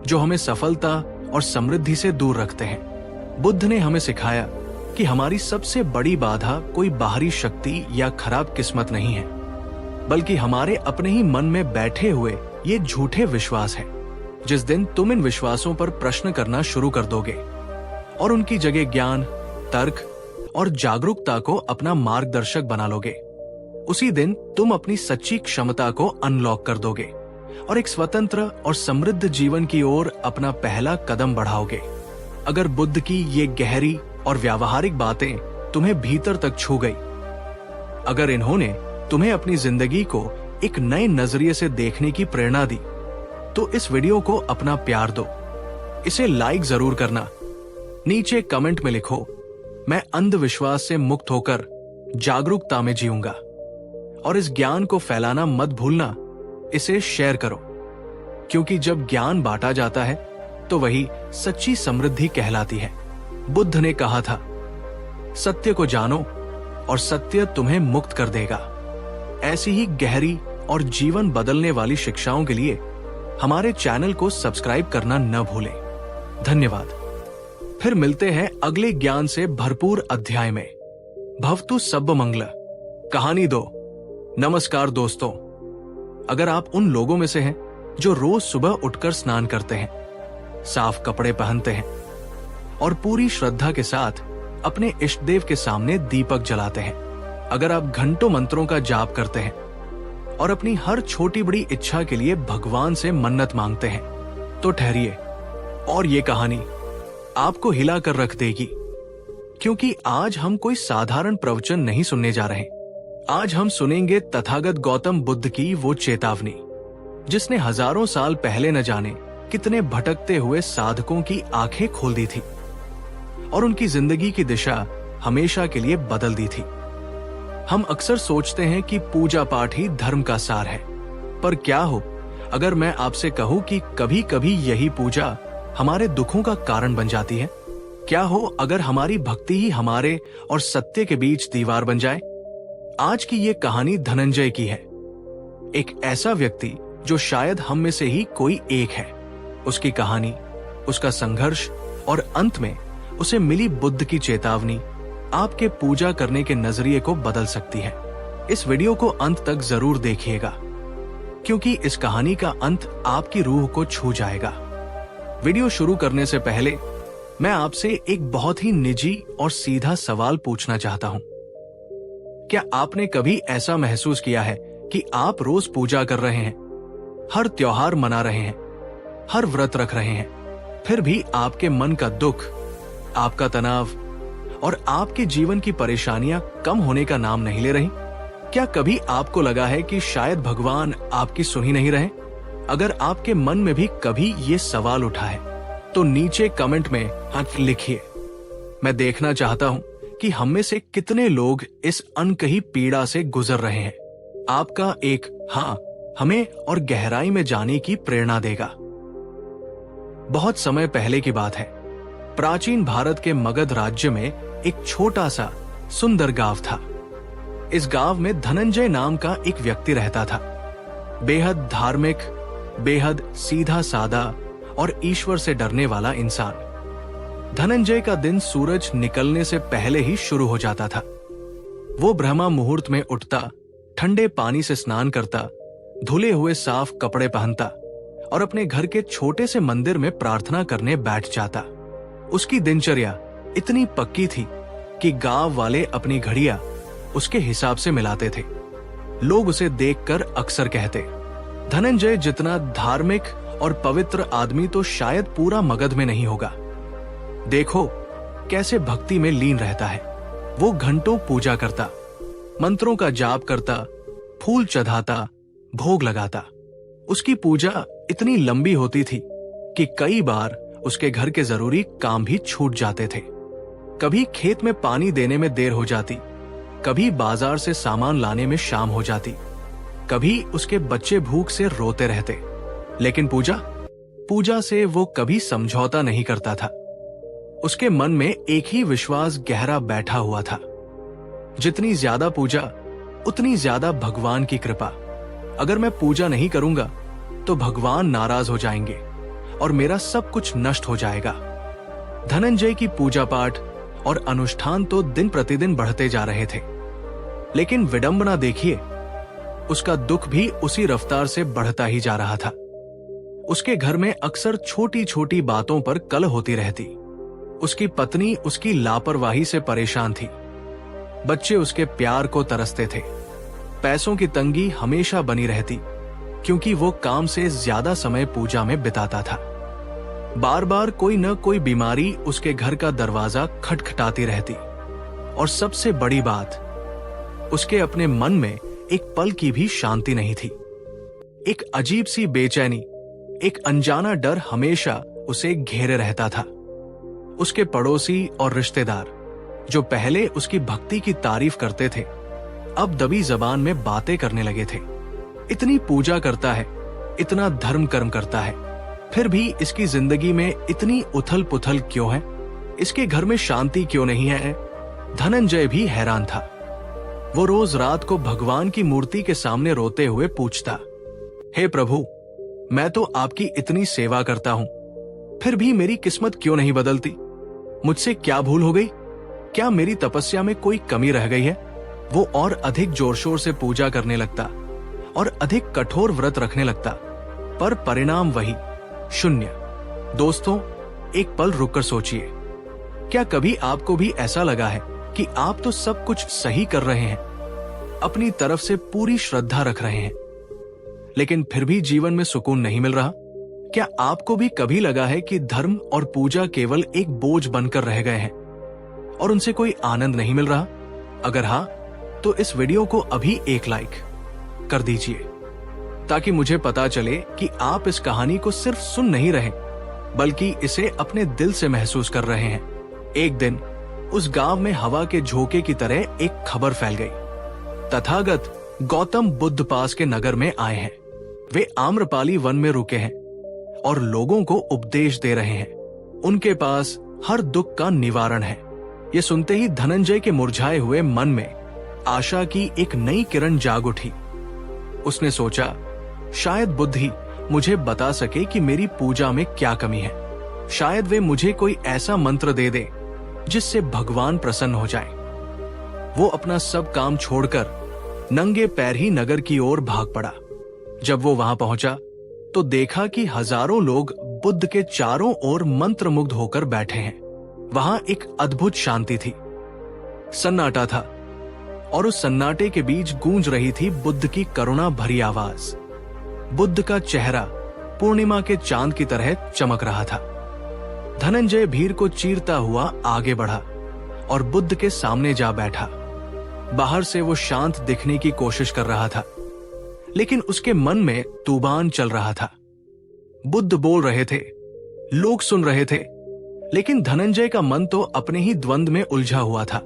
जो हमें सफलता और समृद्धि से दूर रखते हैं। बुद्ध ने हमें सिखाया कि हमारी सबसे बड़ी बाधा कोई बाहरी शक्ति या खराब किस्मत नहीं है, बल्कि हमारे अपने ही मन में बैठे हुए ये झूठे विश्वास है। जिस दिन तुम इन विश्वासों पर प्रश्न करना शुरू कर दोगे और उनकी जगह ज्ञान, तर्क और जागरूकता को अपना मार्गदर्शक बना लोगे, उसी दिन तुम अपनी सच्ची क्षमता को अनलॉक कर दोगे और एक स्वतंत्र और समृद्ध जीवन की ओर अपना पहला कदम बढ़ाओगे। अगर बुद्ध की ये गहरी और व्यावहारिक बातें तुम्हें भीतर तक छू गई, अगर इन्होंने तुम्हें अपनी जिंदगी को एक नए नजरिए से देखने की प्रेरणा दी, तो इस वीडियो को अपना प्यार दो, इसे लाइक जरूर करना। नीचे कमेंट में लिखो, मैं अंधविश्वास से मुक्त होकर जागरूकता में जीऊंगा। और इस ज्ञान को फैलाना मत भूलना, इसे शेयर करो, क्योंकि जब ज्ञान बांटा जाता है तो वही सच्ची समृद्धि कहलाती है। बुद्ध ने कहा था, सत्य को जानो और सत्य तुम्हें मुक्त कर देगा। ऐसी ही गहरी और जीवन बदलने वाली शिक्षाओं के लिए हमारे चैनल को सब्सक्राइब करना न भूलें। धन्यवाद। फिर मिलते हैं अगले ज्ञान से भरपूर अध्याय में। भवतु सब्ब मंगल। कहानी 2। नमस्कार दोस्तों, अगर आप उन लोगों में से हैं जो रोज सुबह उठकर स्नान करते हैं, साफ कपड़े पहनते हैं और पूरी श्रद्धा के साथ अपने इष्ट देव के सामने दीपक जलाते हैं, अगर आप घंटों मंत्रों का जाप करते हैं और अपनी हर छोटी बड़ी इच्छा के लिए भगवान से मन्नत मांगते हैं, तो ठहरिए, और ये कहानी आपको हिला कर रख देगी। क्योंकि आज हम कोई साधारण प्रवचन नहीं सुनने जा रहे। आज हम सुनेंगे तथागत गौतम बुद्ध की वो चेतावनी जिसने हजारों साल पहले न जाने कितने भटकते हुए साधकों की आंखें खोल दी थी और उनकी जिंदगी की दिशा हमेशा के लिए बदल दी थी। हम अक्सर सोचते हैं कि पूजा पाठ ही धर्म का सार है, पर क्या हो अगर मैं आपसे कहूं कि कभी कभी यही पूजा हमारे दुखों का कारण बन जाती है? क्या हो अगर हमारी भक्ति ही हमारे और सत्य के बीच दीवार बन जाए? आज की ये कहानी धनंजय की है, एक ऐसा व्यक्ति जो शायद हम में से ही कोई एक है। उसकी कहानी, उसका संघर्ष और अंत में उसे मिली बुद्ध की चेतावनी आपके पूजा करने के नजरिए को बदल सकती है। इस वीडियो को अंत तक जरूर देखिएगा, क्योंकि इस कहानी का अंत आपकी रूह को छू जाएगा। वीडियो शुरू करने से पहले मैं आपसे एक बहुत ही निजी और सीधा सवाल पूछना चाहता हूं। क्या आपने कभी ऐसा महसूस किया है कि आप रोज पूजा कर रहे हैं, हर त्योहार मना रहे हैं, हर व्रत रख रहे हैं, फिर भी आपके मन का दुख, आपका तनाव और आपके जीवन की परेशानियां कम होने का नाम नहीं ले रही? क्या कभी आपको लगा है कि शायद भगवान आपकी सुन ही नहीं रहे? अगर आपके मन में भी कभी ये सवाल उठा है तो नीचे कमेंट में हाथ लिखिए। मैं देखना चाहता हूं कि हम में से कितने लोग इस अनकही पीड़ा से गुजर रहे हैं। आपका एक हाँ हमें और गहराई में जाने की प्रेरणा देगा। बहुत समय पहले की बात है। प्राचीन भारत के मगध राज्य में एक छोटा सा सुंदर गांव था। इस गांव में धनंजय नाम का एक व्यक्ति रहता था। बेहद धार्मिक, बेहद सीधा सादा और ईश्वर से डरने वाला इंसान। धनंजय का दिन सूरज निकलने से पहले ही शुरू हो जाता था। वो ब्रह्मा मुहूर्त में उठता, ठंडे पानी से स्नान करता, धुले हुए साफ कपड़े पहनता और अपने घर के छोटे से मंदिर में प्रार्थना करने बैठ जाता। उसकी दिनचर्या इतनी पक्की थी कि गांव वाले अपनी घड़ियां उसके हिसाब से मिलाते थे। लोग उसे देखकर अक्सर कहते, धनंजय जितना धार्मिक और पवित्र आदमी तो शायद पूरा मगध में नहीं होगा। देखो कैसे भक्ति में लीन रहता है। वो घंटों पूजा करता, मंत्रों का जाप करता, फूल चढ़ाता, भोग लगाता। उसकी पूजा इतनी लंबी होती थी कि कई बार उसके घर के जरूरी काम भी छूट जाते थे। कभी खेत में पानी देने में देर हो जाती, कभी बाजार से सामान लाने में शाम हो जाती, कभी उसके बच्चे भूख से रोते रहते। लेकिन पूजा से वो कभी समझौता नहीं करता था। उसके मन में एक ही विश्वास गहरा बैठा हुआ था, जितनी ज्यादा पूजा उतनी ज्यादा भगवान की कृपा। अगर मैं पूजा नहीं करूंगा तो भगवान नाराज हो जाएंगे और मेरा सब कुछ नष्ट हो जाएगा। धनंजय की पूजा पाठ और अनुष्ठान तो दिन प्रतिदिन बढ़ते जा रहे थे, लेकिन विडंबना देखिए, उसका दुख भी उसी रफ्तार से बढ़ता ही जा रहा था। उसके घर में अक्सर छोटी छोटी बातों पर कलह होती रहती। उसकी पत्नी उसकी लापरवाही से परेशान थी। बच्चे उसके प्यार को तरसते थे। पैसों की तंगी हमेशा बनी रहती, क्योंकि वो काम से ज्यादा समय पूजा में बिताता था। बार बार कोई न कोई बीमारी उसके घर का दरवाजा खटखटाती रहती। और सबसे बड़ी बात, उसके अपने मन में एक पल की भी शांति नहीं थी। एक अजीब सी बेचैनी, एक अनजाना डर हमेशा उसे घेरे रहता था। उसके पड़ोसी और रिश्तेदार जो पहले उसकी भक्ति की तारीफ करते थे, अब दबी जबान में बातें करने लगे थे। इतनी पूजा करता है, इतना धर्म कर्म करता है, फिर भी इसकी जिंदगी में इतनी उथल पुथल क्यों है? इसके घर में शांति क्यों नहीं है? धनंजय भी हैरान था। वो रोज रात को भगवान की मूर्ति के सामने रोते हुए पूछता, हे प्रभु, मैं तो आपकी इतनी सेवा करता हूं, फिर भी मेरी किस्मत क्यों नहीं बदलती? मुझसे क्या भूल हो गई? क्या मेरी तपस्या में कोई कमी रह गई है? वो और अधिक जोर शोर से पूजा करने लगता और अधिक कठोर व्रत रखने लगता, पर परिणाम वही, शून्य। दोस्तों, एक पल रुककर सोचिए, क्या कभी आपको भी ऐसा लगा है कि आप तो सब कुछ सही कर रहे हैं, अपनी तरफ से पूरी श्रद्धा रख रहे हैं, लेकिन फिर भी जीवन में सुकून नहीं मिल रहा? क्या आपको भी कभी लगा है कि धर्म और पूजा केवल एक बोझ बनकर रह गए हैं और उनसे कोई आनंद नहीं मिल रहा? अगर हाँ, तो इस वीडियो को अभी एक लाइक कर दीजिए, ताकि मुझे पता चले कि आप इस कहानी को सिर्फ सुन नहीं रहे, बल्कि इसे अपने दिल से महसूस कर रहे हैं। एक दिन उस गांव में हवा के झोंके की तरह एक खबर फैल गई। तथागत गौतम बुद्ध पास के नगर में आए हैं। वे आम्रपाली वन में रुके हैं और लोगों को उपदेश दे रहे हैं। उनके पास हर दुख का निवारण है। ये सुनते ही धनंजय के मुरझाए हुए मन में आशा की एक नई किरण जाग उठी। उसने सोचा, शायद बुद्ध ही मुझे बता सके कि मेरी पूजा में क्या कमी है। शायद वे मुझे कोई ऐसा मंत्र दे दे जिससे भगवान प्रसन्न हो जाए। वो अपना सब काम छोड़कर नंगे पैर ही नगर की ओर भाग पड़ा। जब वो वहां पहुंचा तो देखा कि हजारों लोग बुद्ध के चारों ओर मंत्रमुग्ध होकर बैठे हैं। वहां एक अद्भुत शांति थी। सन्नाटा था और उस सन्नाटे के बीच गूंज रही थी बुद्ध की करुणा भरी आवाज। बुद्ध का चेहरा पूर्णिमा के चांद की तरह चमक रहा था। धनंजय भीड़ को चीरता हुआ आगे बढ़ा और बुद्ध के सामने जा बैठा। बाहर से वो शांत दिखने की कोशिश कर रहा था, लेकिन उसके मन में तूफान चल रहा था। बुद्ध बोल रहे थे, लोग सुन रहे थे, लेकिन धनंजय का मन तो अपने ही द्वंद में उलझा हुआ था।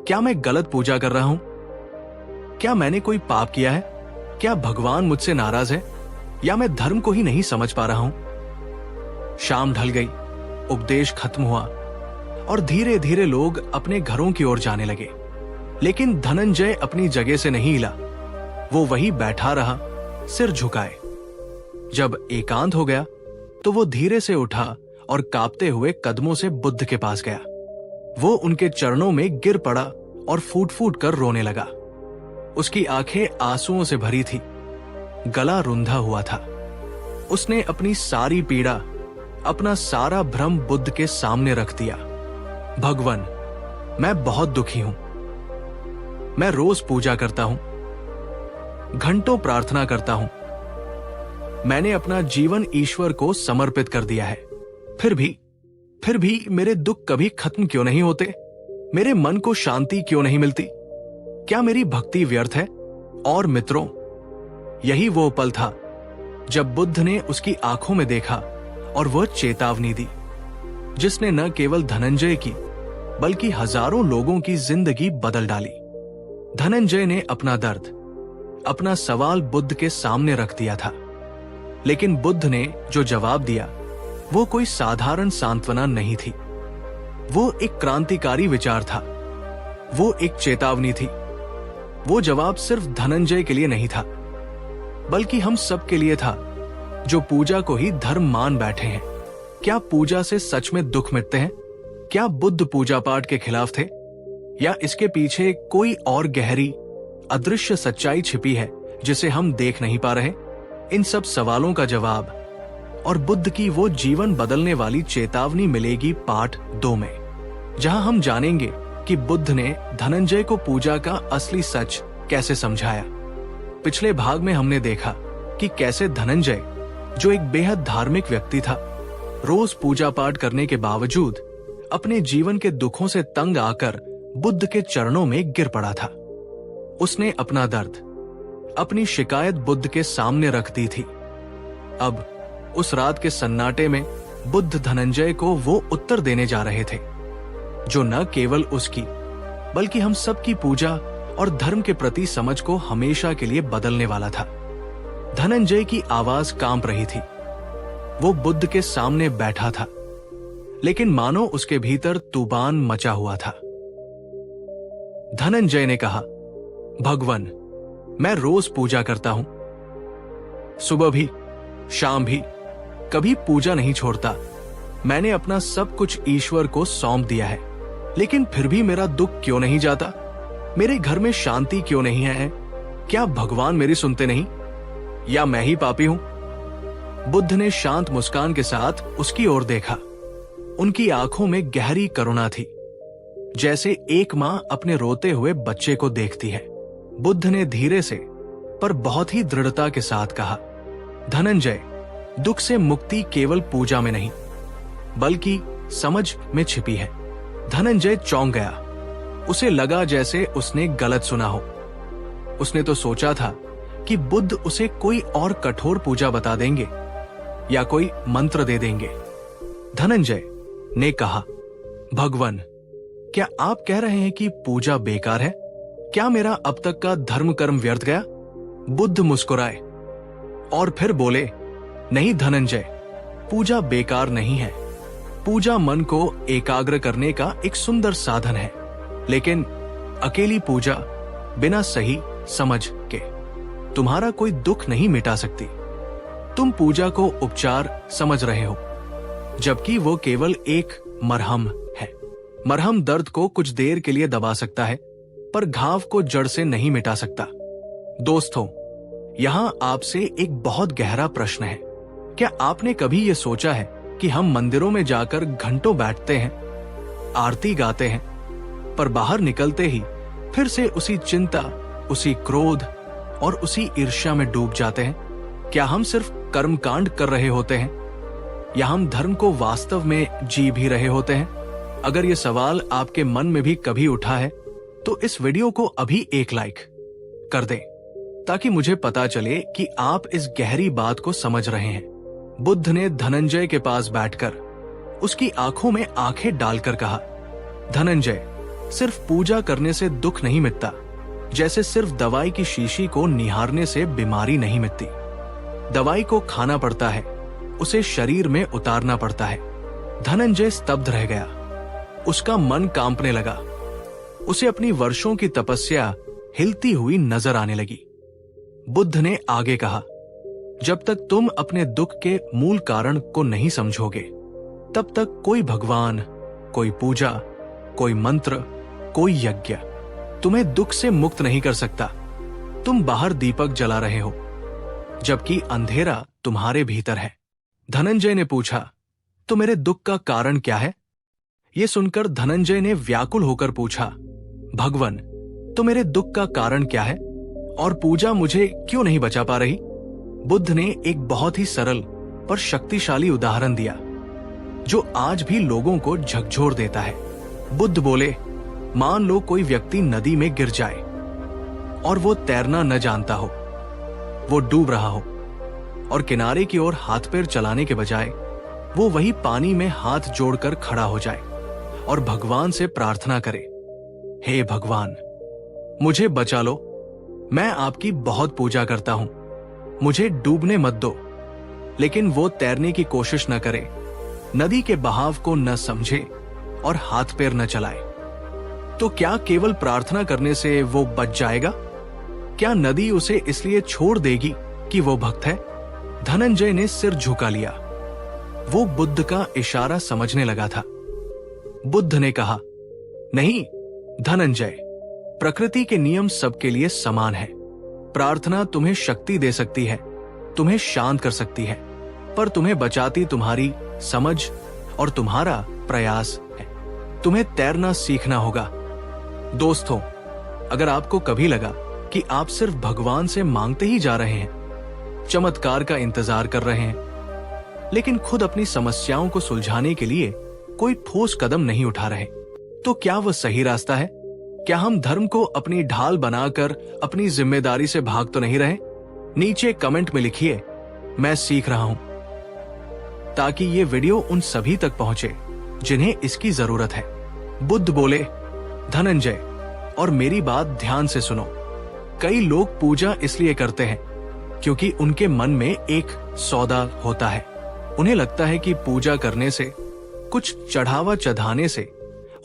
क्या मैं गलत पूजा कर रहा हूं? क्या मैंने कोई पाप किया है? क्या भगवान मुझसे नाराज है, या मैं धर्म को ही नहीं समझ पा रहा हूं? शाम ढल गई, उपदेश खत्म हुआ और धीरे धीरे लोग अपने घरों की ओर जाने लगे। लेकिन धनंजय अपनी जगह से नहीं हिला। वो वही बैठा रहा, सिर झुकाए। जब एकांत हो गया तो वो धीरे से उठा और कांपते हुए कदमों से बुद्ध के पास गया। वो उनके चरणों में गिर पड़ा और फूट फूट कर रोने लगा। उसकी आंखें आंसुओं से भरी थी, गला रुंधा हुआ था। उसने अपनी सारी पीड़ा, अपना सारा भ्रम बुद्ध के सामने रख दिया। भगवान, मैं बहुत दुखी हूं। मैं रोज पूजा करता हूं, घंटों प्रार्थना करता हूं। मैंने अपना जीवन ईश्वर को समर्पित कर दिया है। फिर भी मेरे दुख कभी खत्म क्यों नहीं होते? मेरे मन को शांति क्यों नहीं मिलती? क्या मेरी भक्ति व्यर्थ है? और मित्रों, यही वो पल था जब बुद्ध ने उसकी आंखों में देखा और वह चेतावनी दी, जिसने न केवल धनंजय की बल्कि हजारों लोगों की जिंदगी बदल डाली। धनंजय ने अपना दर्द, अपना सवाल बुद्ध के सामने रख दिया था, लेकिन बुद्ध ने जो जवाब दिया वो कोई साधारण सांत्वना नहीं थी। वो एक क्रांतिकारी विचार था। वो एक चेतावनी थी। वो जवाब सिर्फ धनंजय के लिए नहीं था, बल्कि हम सब के लिए था, जो पूजा को ही धर्म मान बैठे हैं। क्या पूजा से सच में दुख मिटते हैं? क्या बुद्ध पूजा पाठ के खिलाफ थे, या इसके पीछे कोई और गहरी अदृश्य सच्चाई छिपी है जिसे हम देख नहीं पा रहे? इन सब सवालों का जवाब और बुद्ध की वो जीवन बदलने वाली चेतावनी मिलेगी पार्ट 2 में, जहां हम जानेंगे कि बुद्ध ने धनंजय को पूजा का असली सच कैसे समझाया। पिछले भाग में हमने देखा कि कैसे धनंजय, जो एक बेहद धार्मिक व्यक्ति था, रोज पूजा पाठ करने के बावजूद अपने जीवन के दुखों से तंग आकर बुद्ध के चरणों में गिर पड़ा था। उसने अपना दर्द, अपनी शिकायत बुद्ध के सामने रख दी थी। अब उस रात के सन्नाटे में बुद्ध धनंजय को वो उत्तर देने जा रहे थे, जो न केवल उसकी बल्कि हम सब की पूजा और धर्म के प्रति समझ को हमेशा के लिए बदलने वाला था। धनंजय की आवाज कांप रही थी। वो बुद्ध के सामने बैठा था, लेकिन मानो उसके भीतर तूफान मचा हुआ था। धनंजय ने कहा, भगवान, मैं रोज पूजा करता हूं, सुबह भी शाम भी, कभी पूजा नहीं छोड़ता। मैंने अपना सब कुछ ईश्वर को सौंप दिया है, लेकिन फिर भी मेरा दुख क्यों नहीं जाता? मेरे घर में शांति क्यों नहीं है? क्या भगवान मेरी सुनते नहीं, या मैं ही पापी हूं? बुद्ध ने शांत मुस्कान के साथ उसकी ओर देखा। उनकी आंखों में गहरी करुणा थी, जैसे एक मां अपने रोते हुए बच्चे को देखती है। बुद्ध ने धीरे से पर बहुत ही दृढ़ता के साथ कहा, धनंजय, दुख से मुक्ति केवल पूजा में नहीं बल्कि समझ में छिपी है। धनंजय चौंक गया। उसे लगा जैसे उसने गलत सुना हो। उसने तो सोचा था कि बुद्ध उसे कोई और कठोर पूजा बता देंगे या कोई मंत्र दे देंगे। धनंजय ने कहा, भगवान, क्या आप कह रहे हैं कि पूजा बेकार है? क्या मेरा अब तक का धर्म कर्म व्यर्थ गया? बुद्ध मुस्कुराए और फिर बोले, नहीं धनंजय, पूजा बेकार नहीं है। पूजा मन को एकाग्र करने का एक सुंदर साधन है, लेकिन अकेली पूजा बिना सही समझ के तुम्हारा कोई दुख नहीं मिटा सकती। तुम पूजा को उपचार समझ रहे हो, जबकि वो केवल एक मरहम है। मरहम दर्द को कुछ देर के लिए दबा सकता है, पर घाव को जड़ से नहीं मिटा सकता। दोस्तों, यहां आपसे एक बहुत गहरा प्रश्न है। क्या आपने कभी ये सोचा है कि हम मंदिरों में जाकर घंटों बैठते हैं, आरती गाते हैं, पर बाहर निकलते ही फिर से उसी चिंता, उसी क्रोध और उसी ईर्ष्या में डूब जाते हैं? क्या हम सिर्फ कर्मकांड कर रहे होते हैं, या हम धर्म को वास्तव में जी भी रहे होते हैं? अगर ये सवाल आपके मन में भी कभी उठा है, तो इस वीडियो को अभी एक लाइक कर दें, ताकि मुझे पता चले कि आप इस गहरी बात को समझ रहे हैं। बुद्ध ने धनंजय के पास बैठकर उसकी आंखों में आंखें डालकर कहा, धनंजय, सिर्फ पूजा करने से दुख नहीं मिटता, जैसे सिर्फ दवाई की शीशी को निहारने से बीमारी नहीं मिटती। दवाई को खाना पड़ता है, उसे शरीर में उतारना पड़ता है। धनंजय स्तब्ध रह गया। उसका मन कांपने लगा। उसे अपनी वर्षों की तपस्या हिलती हुई नजर आने लगी। बुद्ध ने आगे कहा, जब तक तुम अपने दुख के मूल कारण को नहीं समझोगे, तब तक कोई भगवान, कोई पूजा, कोई मंत्र, कोई यज्ञ तुम्हें दुख से मुक्त नहीं कर सकता। तुम बाहर दीपक जला रहे हो, जबकि अंधेरा तुम्हारे भीतर है। धनंजय ने पूछा, तो मेरे दुख का कारण क्या है? यह सुनकर धनंजय ने व्याकुल होकर पूछा, भगवान, तो मेरे दुख का कारण क्या है, और पूजा मुझे क्यों नहीं बचा पा रही? बुद्ध ने एक बहुत ही सरल पर शक्तिशाली उदाहरण दिया, जो आज भी लोगों को झकझोर देता है। बुद्ध बोले, मान लो कोई व्यक्ति नदी में गिर जाए और वो तैरना न जानता हो, वो डूब रहा हो, और किनारे की ओर हाथ पैर चलाने के बजाय वो वही पानी में हाथ जोड़कर खड़ा हो जाए और भगवान से प्रार्थना करे, हे भगवान, मुझे बचा लो, मैं आपकी बहुत पूजा करता हूं, मुझे डूबने मत दो। लेकिन वो तैरने की कोशिश न करे, नदी के बहाव को न समझे और हाथ पैर न चलाए। तो क्या केवल प्रार्थना करने से वो बच जाएगा? क्या नदी उसे इसलिए छोड़ देगी कि वो भक्त है? धनंजय ने सिर झुका लिया। वो बुद्ध का इशारा समझने लगा था। बुद्ध ने कहा, नहीं धनंजय, प्रकृति के नियम सबके लिए समान है। प्रार्थना तुम्हें शक्ति दे सकती है, तुम्हें शांत कर सकती है, पर तुम्हें बचाती तुम्हारी समझ और तुम्हारा प्रयास है। तुम्हें तैरना सीखना होगा। दोस्तों, अगर आपको कभी लगा कि आप सिर्फ भगवान से मांगते ही जा रहे हैं, चमत्कार का इंतजार कर रहे हैं, लेकिन खुद अपनी समस्याओं को सुलझाने के लिए कोई ठोस कदम नहीं उठा रहे, तो क्या वह सही रास्ता है? क्या हम धर्म को अपनी ढाल बनाकर अपनी जिम्मेदारी से भाग तो नहीं रहे? नीचे कमेंट में लिखिए, मैं सीख रहा हूं, ताकि ये वीडियो उन सभी तक पहुंचे जिन्हें इसकी जरूरत है। बुद्ध बोले, धनंजय, और मेरी बात ध्यान से सुनो। कई लोग पूजा इसलिए करते हैं क्योंकि उनके मन में एक सौदा होता है। उन्हें लगता है कि पूजा करने से, कुछ चढ़ावा चढ़ाने से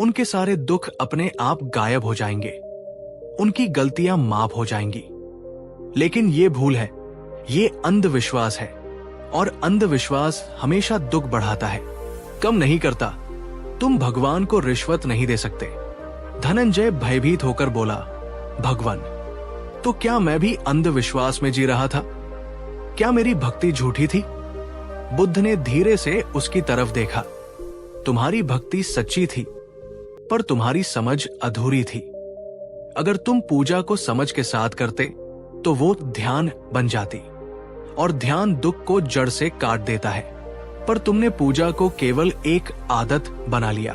उनके सारे दुख अपने आप गायब हो जाएंगे, उनकी गलतियां माफ हो जाएंगी। लेकिन ये भूल है, ये अंधविश्वास है, और अंधविश्वास हमेशा दुख बढ़ाता है। कम नहीं करता। तुम भगवान को रिश्वत नहीं दे सकते। धनंजय भयभीत होकर बोला, भगवान, तो क्या मैं भी अंधविश्वास में जी रहा था? क्या मेरी भक्ति झूठी थी? बुद्ध ने धीरे से उसकी तरफ देखा। तुम्हारी भक्ति सच्ची थी, पर तुम्हारी समझ अधूरी थी। अगर तुम पूजा को समझ के साथ करते तो वो ध्यान बन जाती, और ध्यान दुख को जड़ से काट देता है। पर तुमने पूजा को केवल एक आदत बना लिया।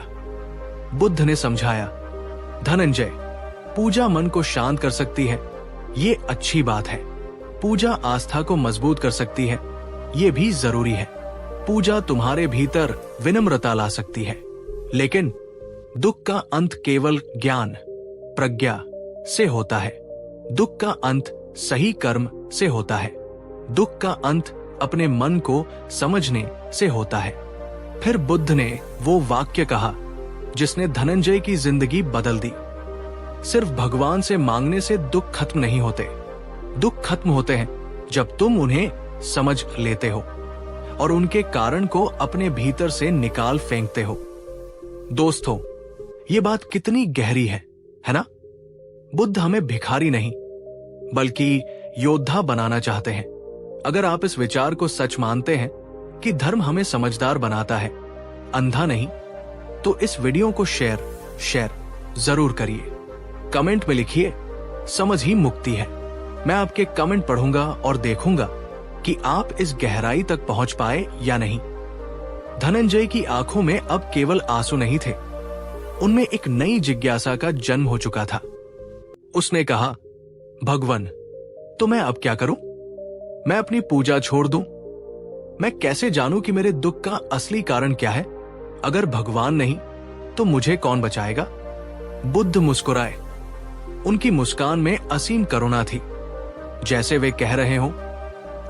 बुद्ध ने समझाया, धनंजय, पूजा मन को शांत कर सकती है, ये अच्छी बात है। पूजा आस्था को मजबूत कर सकती है, ये भी जरूरी है। पूजा तुम्हारे भीतर विनम्रता ला सकती है, लेकिन दुख का अंत केवल ज्ञान, प्रज्ञा से होता है। दुख का अंत सही कर्म से होता है। दुख का अंत अपने मन को समझने से होता है। फिर बुद्ध ने वो वाक्य कहा जिसने धनंजय की जिंदगी बदल दी। सिर्फ भगवान से मांगने से दुख खत्म नहीं होते। दुख खत्म होते हैं जब तुम उन्हें समझ लेते हो और उनके कारण को अपने भीतर से निकाल फेंकते हो। दोस्तों, ये बात कितनी गहरी है ना? बुद्ध हमें भिखारी नहीं बल्कि योद्धा बनाना चाहते हैं। अगर आप इस विचार को सच मानते हैं कि धर्म हमें समझदार बनाता है, अंधा नहीं, तो इस वीडियो को शेयर जरूर करिए। कमेंट में लिखिए, समझ ही मुक्ति है। मैं आपके कमेंट पढ़ूंगा और देखूंगा कि आप इस गहराई तक पहुंच पाए या नहीं। धनंजय की आंखों में अब केवल आंसू नहीं थे, उनमें एक नई जिज्ञासा का जन्म हो चुका था। उसने कहा, भगवान, तो मैं अब क्या करूं? मैं अपनी पूजा छोड़ दूं? मैं कैसे जानूं कि मेरे दुख का असली कारण क्या है? अगर भगवान नहीं तो मुझे कौन बचाएगा? बुद्ध मुस्कुराए। उनकी मुस्कान में असीम करुणा थी, जैसे वे कह रहे हो,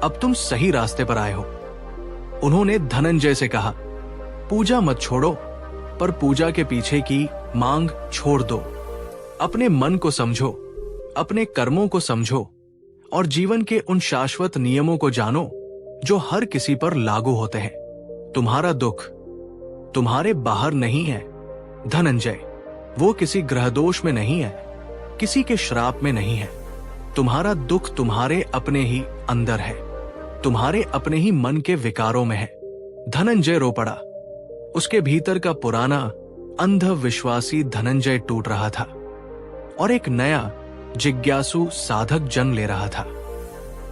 अब तुम सही रास्ते पर आए हो। उन्होंने धनंजय से कहा, पूजा मत छोड़ो, पर पूजा के पीछे की मांग छोड़ दो। अपने मन को समझो, अपने कर्मों को समझो और जीवन के उन शाश्वत नियमों को जानो जो हर किसी पर लागू होते हैं। तुम्हारा दुख तुम्हारे बाहर नहीं है धनंजय, वो किसी ग्रह दोष में नहीं है, किसी के श्राप में नहीं है। तुम्हारा दुख तुम्हारे अपने ही अंदर है, तुम्हारे अपने ही मन के विकारों में है। धनंजय रो पड़ा। उसके भीतर का पुराना अंधविश्वासी धनंजय टूट रहा था और एक नया जिज्ञासु साधक जन्म ले रहा था।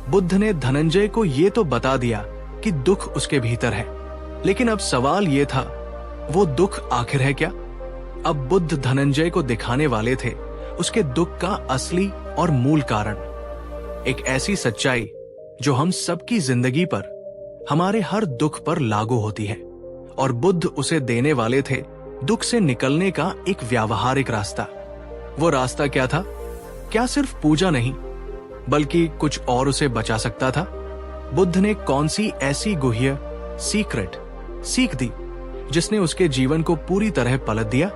बुद्ध ने धनंजय को ये तो बता दिया कि दुख उसके भीतर है, लेकिन अब सवाल ये था, वो दुख आखिर है क्या? अब बुद्ध धनंजय को दिखाने वाले थे उसके दुख का असली और मूल कारण। एक ऐसी सच्चाई जो हम सबकी जिंदगी पर, हमारे हर दुख पर लागू होती है, और बुद्ध उसे देने वाले थे दुख से निकलने का एक व्यावहारिक रास्ता। वो रास्ता क्या था? क्या सिर्फ पूजा नहीं, बल्कि कुछ और उसे बचा सकता था? बुद्ध ने कौन सी ऐसी गुह्य सीक्रेट सीख दी जिसने उसके जीवन को पूरी तरह पलट दिया?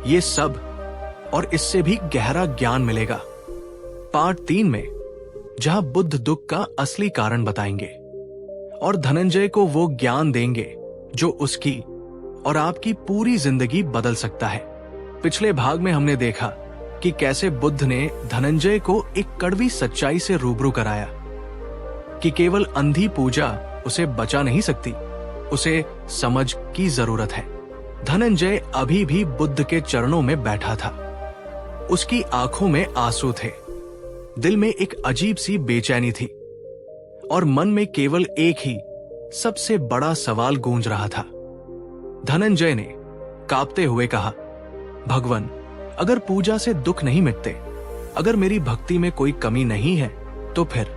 ये सब और इससे भी गहरा ज्ञान मिलेगा पार्ट 3 में, जहां बुद्ध दुख का असली कारण बताएंगे और धनंजय को वो ज्ञान देंगे जो उसकी और आपकी पूरी जिंदगी बदल सकता है। पिछले भाग में हमने देखा कि कैसे बुद्ध ने धनंजय को एक कड़वी सच्चाई से रूबरू कराया कि केवल अंधी पूजा उसे बचा नहीं सकती, उसे समझ की जरूरत है। धनंजय अभी भी बुद्ध के चरणों में बैठा था। उसकी आंखों में आंसू थे, दिल में एक अजीब सी बेचैनी थी और मन में केवल एक ही सबसे बड़ा सवाल गूंज रहा था। धनंजय ने कांपते हुए कहा, भगवान, अगर पूजा से दुख नहीं मिटते, अगर मेरी भक्ति में कोई कमी नहीं है, तो फिर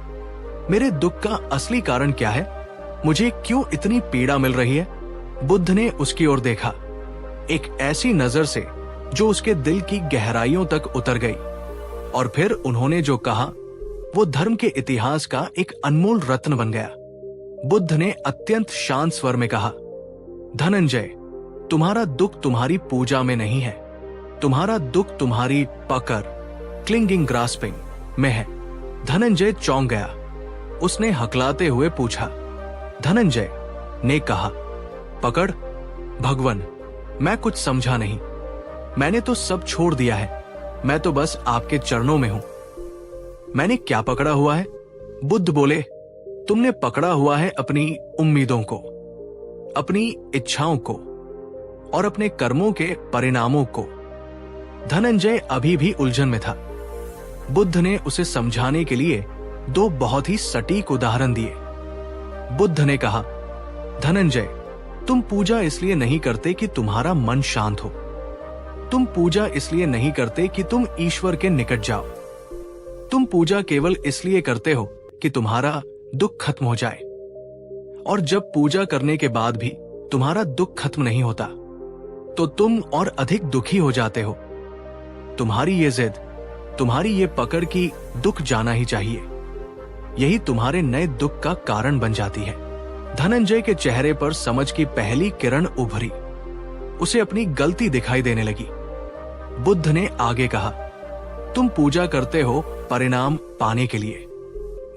मेरे दुख का असली कारण क्या है? मुझे क्यों इतनी पीड़ा मिल रही है? बुद्ध ने उसकी ओर देखा, एक ऐसी नजर से जो उसके दिल की गहराइयों तक उतर गई, और फिर उन्होंने जो कहा वो धर्म के इतिहास का एक अनमोल रत्न बन गया। बुद्ध ने अत्यंत शांत स्वर में कहा, धनंजय, तुम्हारा दुख तुम्हारी पूजा में नहीं है, तुम्हारा दुख तुम्हारी पकड़, क्लिंगिंग ग्रास्पिंग में है। धनंजय चौंक गया। उसने हकलाते हुए पूछा। धनंजय ने कहा, पकड़? भगवान, मैं कुछ समझा नहीं। मैंने तो सब छोड़ दिया है। मैं तो बस आपके चरणों में हूं। मैंने क्या पकड़ा हुआ है? बुद्ध बोले, तुमने पकड़ा हुआ है अपनी उम्मीदों को, अपनी इच्छाओं को और अपने कर्मों के परिणामों को। धनंजय अभी भी उलझन में था। बुद्ध ने उसे समझाने के लिए दो बहुत ही सटीक उदाहरण दिए। बुद्ध ने कहा, धनंजय, तुम पूजा इसलिए नहीं करते कि तुम्हारा मन शांत हो। तुम पूजा इसलिए नहीं करते कि तुम ईश्वर के निकट जाओ। तुम पूजा केवल इसलिए करते हो कि तुम्हारा दुख खत्म हो जाए। और जब पूजा करने के बाद भी तुम्हारा दुख खत्म नहीं होता, तो तुम और अधिक दुखी हो जाते हो। तुम्हारी ये जिद, तुम्हारी ये पकड़ कि दुख जाना ही चाहिए, यही तुम्हारे नए दुख का कारण बन जाती है। धनंजय के चेहरे पर समझ की पहली किरण उभरी। उसे अपनी गलती दिखाई देने लगी। बुद्ध ने आगे कहा, तुम पूजा करते हो परिणाम पाने के लिए,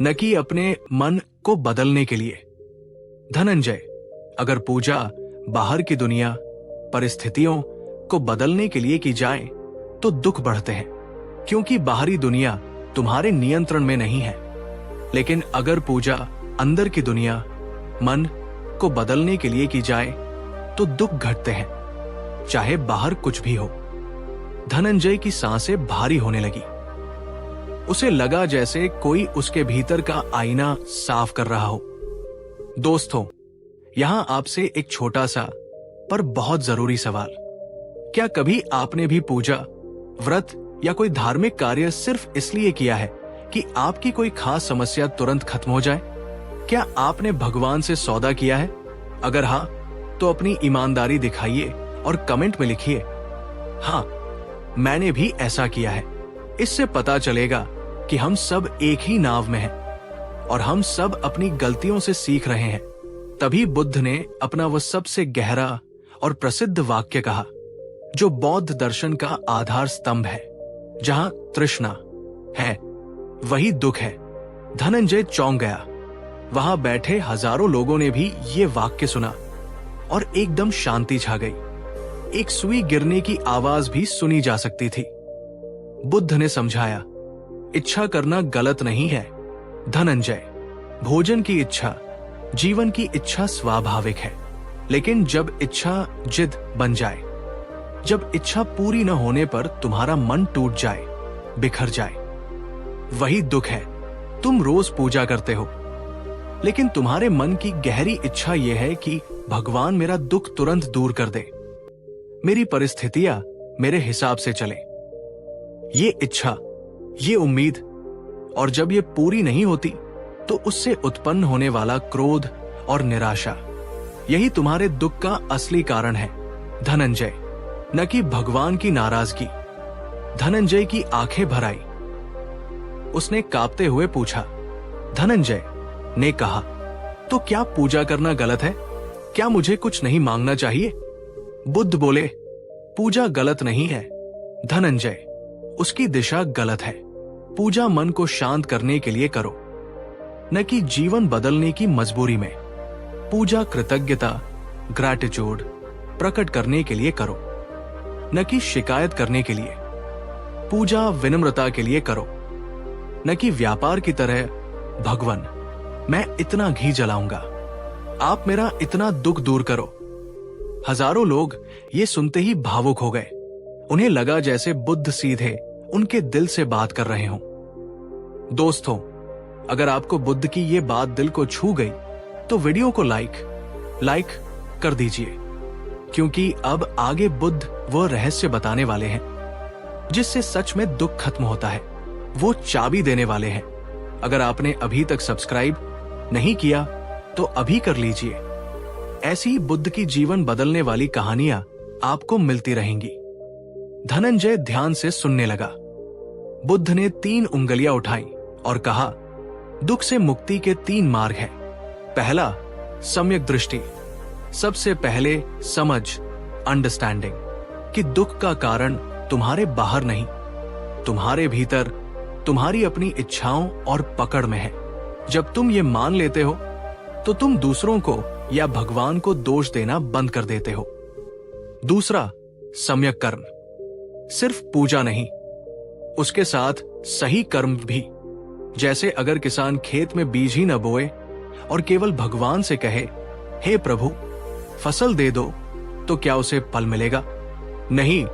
न कि अपने मन को बदलने के लिए। धनंजय, अगर पूजा बाहर की दुनिया, परिस्थितियों को बदलने के लिए की जाए तो दुख बढ़ते हैं, क्योंकि बाहरी दुनिया तुम्हारे नियंत्रण में नहीं है। लेकिन अगर पूजा अंदर की दुनिया, मन को बदलने के लिए की जाए तो दुख घटते हैं, चाहे बाहर कुछ भी हो। धनंजय की सांसें भारी होने लगी। उसे लगा जैसे कोई उसके भीतर का आईना साफ कर रहा हो। दोस्तों, यहां आपसे एक छोटा सा पर बहुत जरूरी सवाल। क्या कभी आपने भी पूजा, व्रत या कोई धार्मिक कार्य सिर्फ इसलिए किया है कि आपकी कोई खास समस्या तुरंत खत्म हो जाए? क्या आपने भगवान से सौदा किया है? अगर हां, तो अपनी ईमानदारी दिखाइए और कमेंट में लिखिए, हां, मैंने भी ऐसा किया है। इससे पता चलेगा कि हम सब एक ही नाव में हैं और हम सब अपनी गलतियों से सीख रहे हैं। तभी बुद्ध ने अपना वह सबसे गहरा और प्रसिद्ध वाक्य कहा, जो बौद्ध दर्शन का आधार स्तंभ है, जहां तृष्णा है वही दुख है। धनंजय चौंक गया। वहां बैठे हजारों लोगों ने भी ये वाक्य सुना और एकदम शांति छा गई। एक सुई गिरने की आवाज भी सुनी जा सकती थी। बुद्ध ने समझाया, इच्छा करना गलत नहीं है धनंजय। भोजन की इच्छा, जीवन की इच्छा स्वाभाविक है, लेकिन जब इच्छा जिद बन जाए, जब इच्छा पूरी न होने पर तुम्हारा मन टूट जाए, बिखर जाए, वही दुख है। तुम रोज पूजा करते हो, लेकिन तुम्हारे मन की गहरी इच्छा यह है कि भगवान मेरा दुख तुरंत दूर कर दे, मेरी परिस्थितियां मेरे हिसाब से चले। ये इच्छा, ये उम्मीद, और जब ये पूरी नहीं होती तो उससे उत्पन्न होने वाला क्रोध और निराशा, यही तुम्हारे दुख का असली कारण है धनंजय, न कि भगवान की नाराजगी। धनंजय की आंखें भर आई। उसने कांपते हुए पूछा। धनंजय ने कहा, तो क्या पूजा करना गलत है? क्या मुझे कुछ नहीं मांगना चाहिए? बुद्ध बोले, पूजा गलत नहीं है धनंजय, उसकी दिशा गलत है। पूजा मन को शांत करने के लिए करो, न कि जीवन बदलने की मजबूरी में। पूजा कृतज्ञता, ग्रैटिट्यूड प्रकट करने के लिए करो, न कि शिकायत करने के लिए। पूजा विनम्रता के लिए करो, न कि व्यापार की तरह, भगवान मैं इतना घी जलाऊंगा, आप मेरा इतना दुख दूर करो। हजारों लोग ये सुनते ही भावुक हो गए। उन्हें लगा जैसे बुद्ध सीधे उनके दिल से बात कर रहे हों। दोस्तों, अगर आपको बुद्ध की ये बात दिल को छू गई तो वीडियो को लाइक कर दीजिए, क्योंकि अब आगे बुद्ध वो रहस्य बताने वाले हैं जिससे सच में दुख खत्म होता है। वो चाबी देने वाले हैं। अगर आपने अभी तक सब्सक्राइब नहीं किया तो अभी कर लीजिए। ऐसी बुद्ध की जीवन बदलने वाली कहानियां आपको मिलती रहेंगी। धनंजय ध्यान से सुनने लगा। बुद्ध ने 3 उंगलियां उठाई और कहा, दुख से मुक्ति के 3 मार्ग हैं। पहला, सम्यक दृष्टि। सबसे पहले समझ, अंडरस्टैंडिंग, कि दुख का कारण तुम्हारे बाहर नहीं, तुम्हारे भीतर, तुम्हारी अपनी इच्छाओं और पकड़ में है। जब तुम ये मान लेते हो तो तुम दूसरों को या भगवान को दोष देना बंद कर देते हो। दूसरा, सम्यक कर्म। सिर्फ पूजा नहीं, उसके साथ सही कर्म भी। जैसे अगर किसान खेत में बीज ही न बोए और केवल भगवान से कहे, हे प्रभु फसल दे दो, तो क्या उसे फल मिलेगा? नहीं,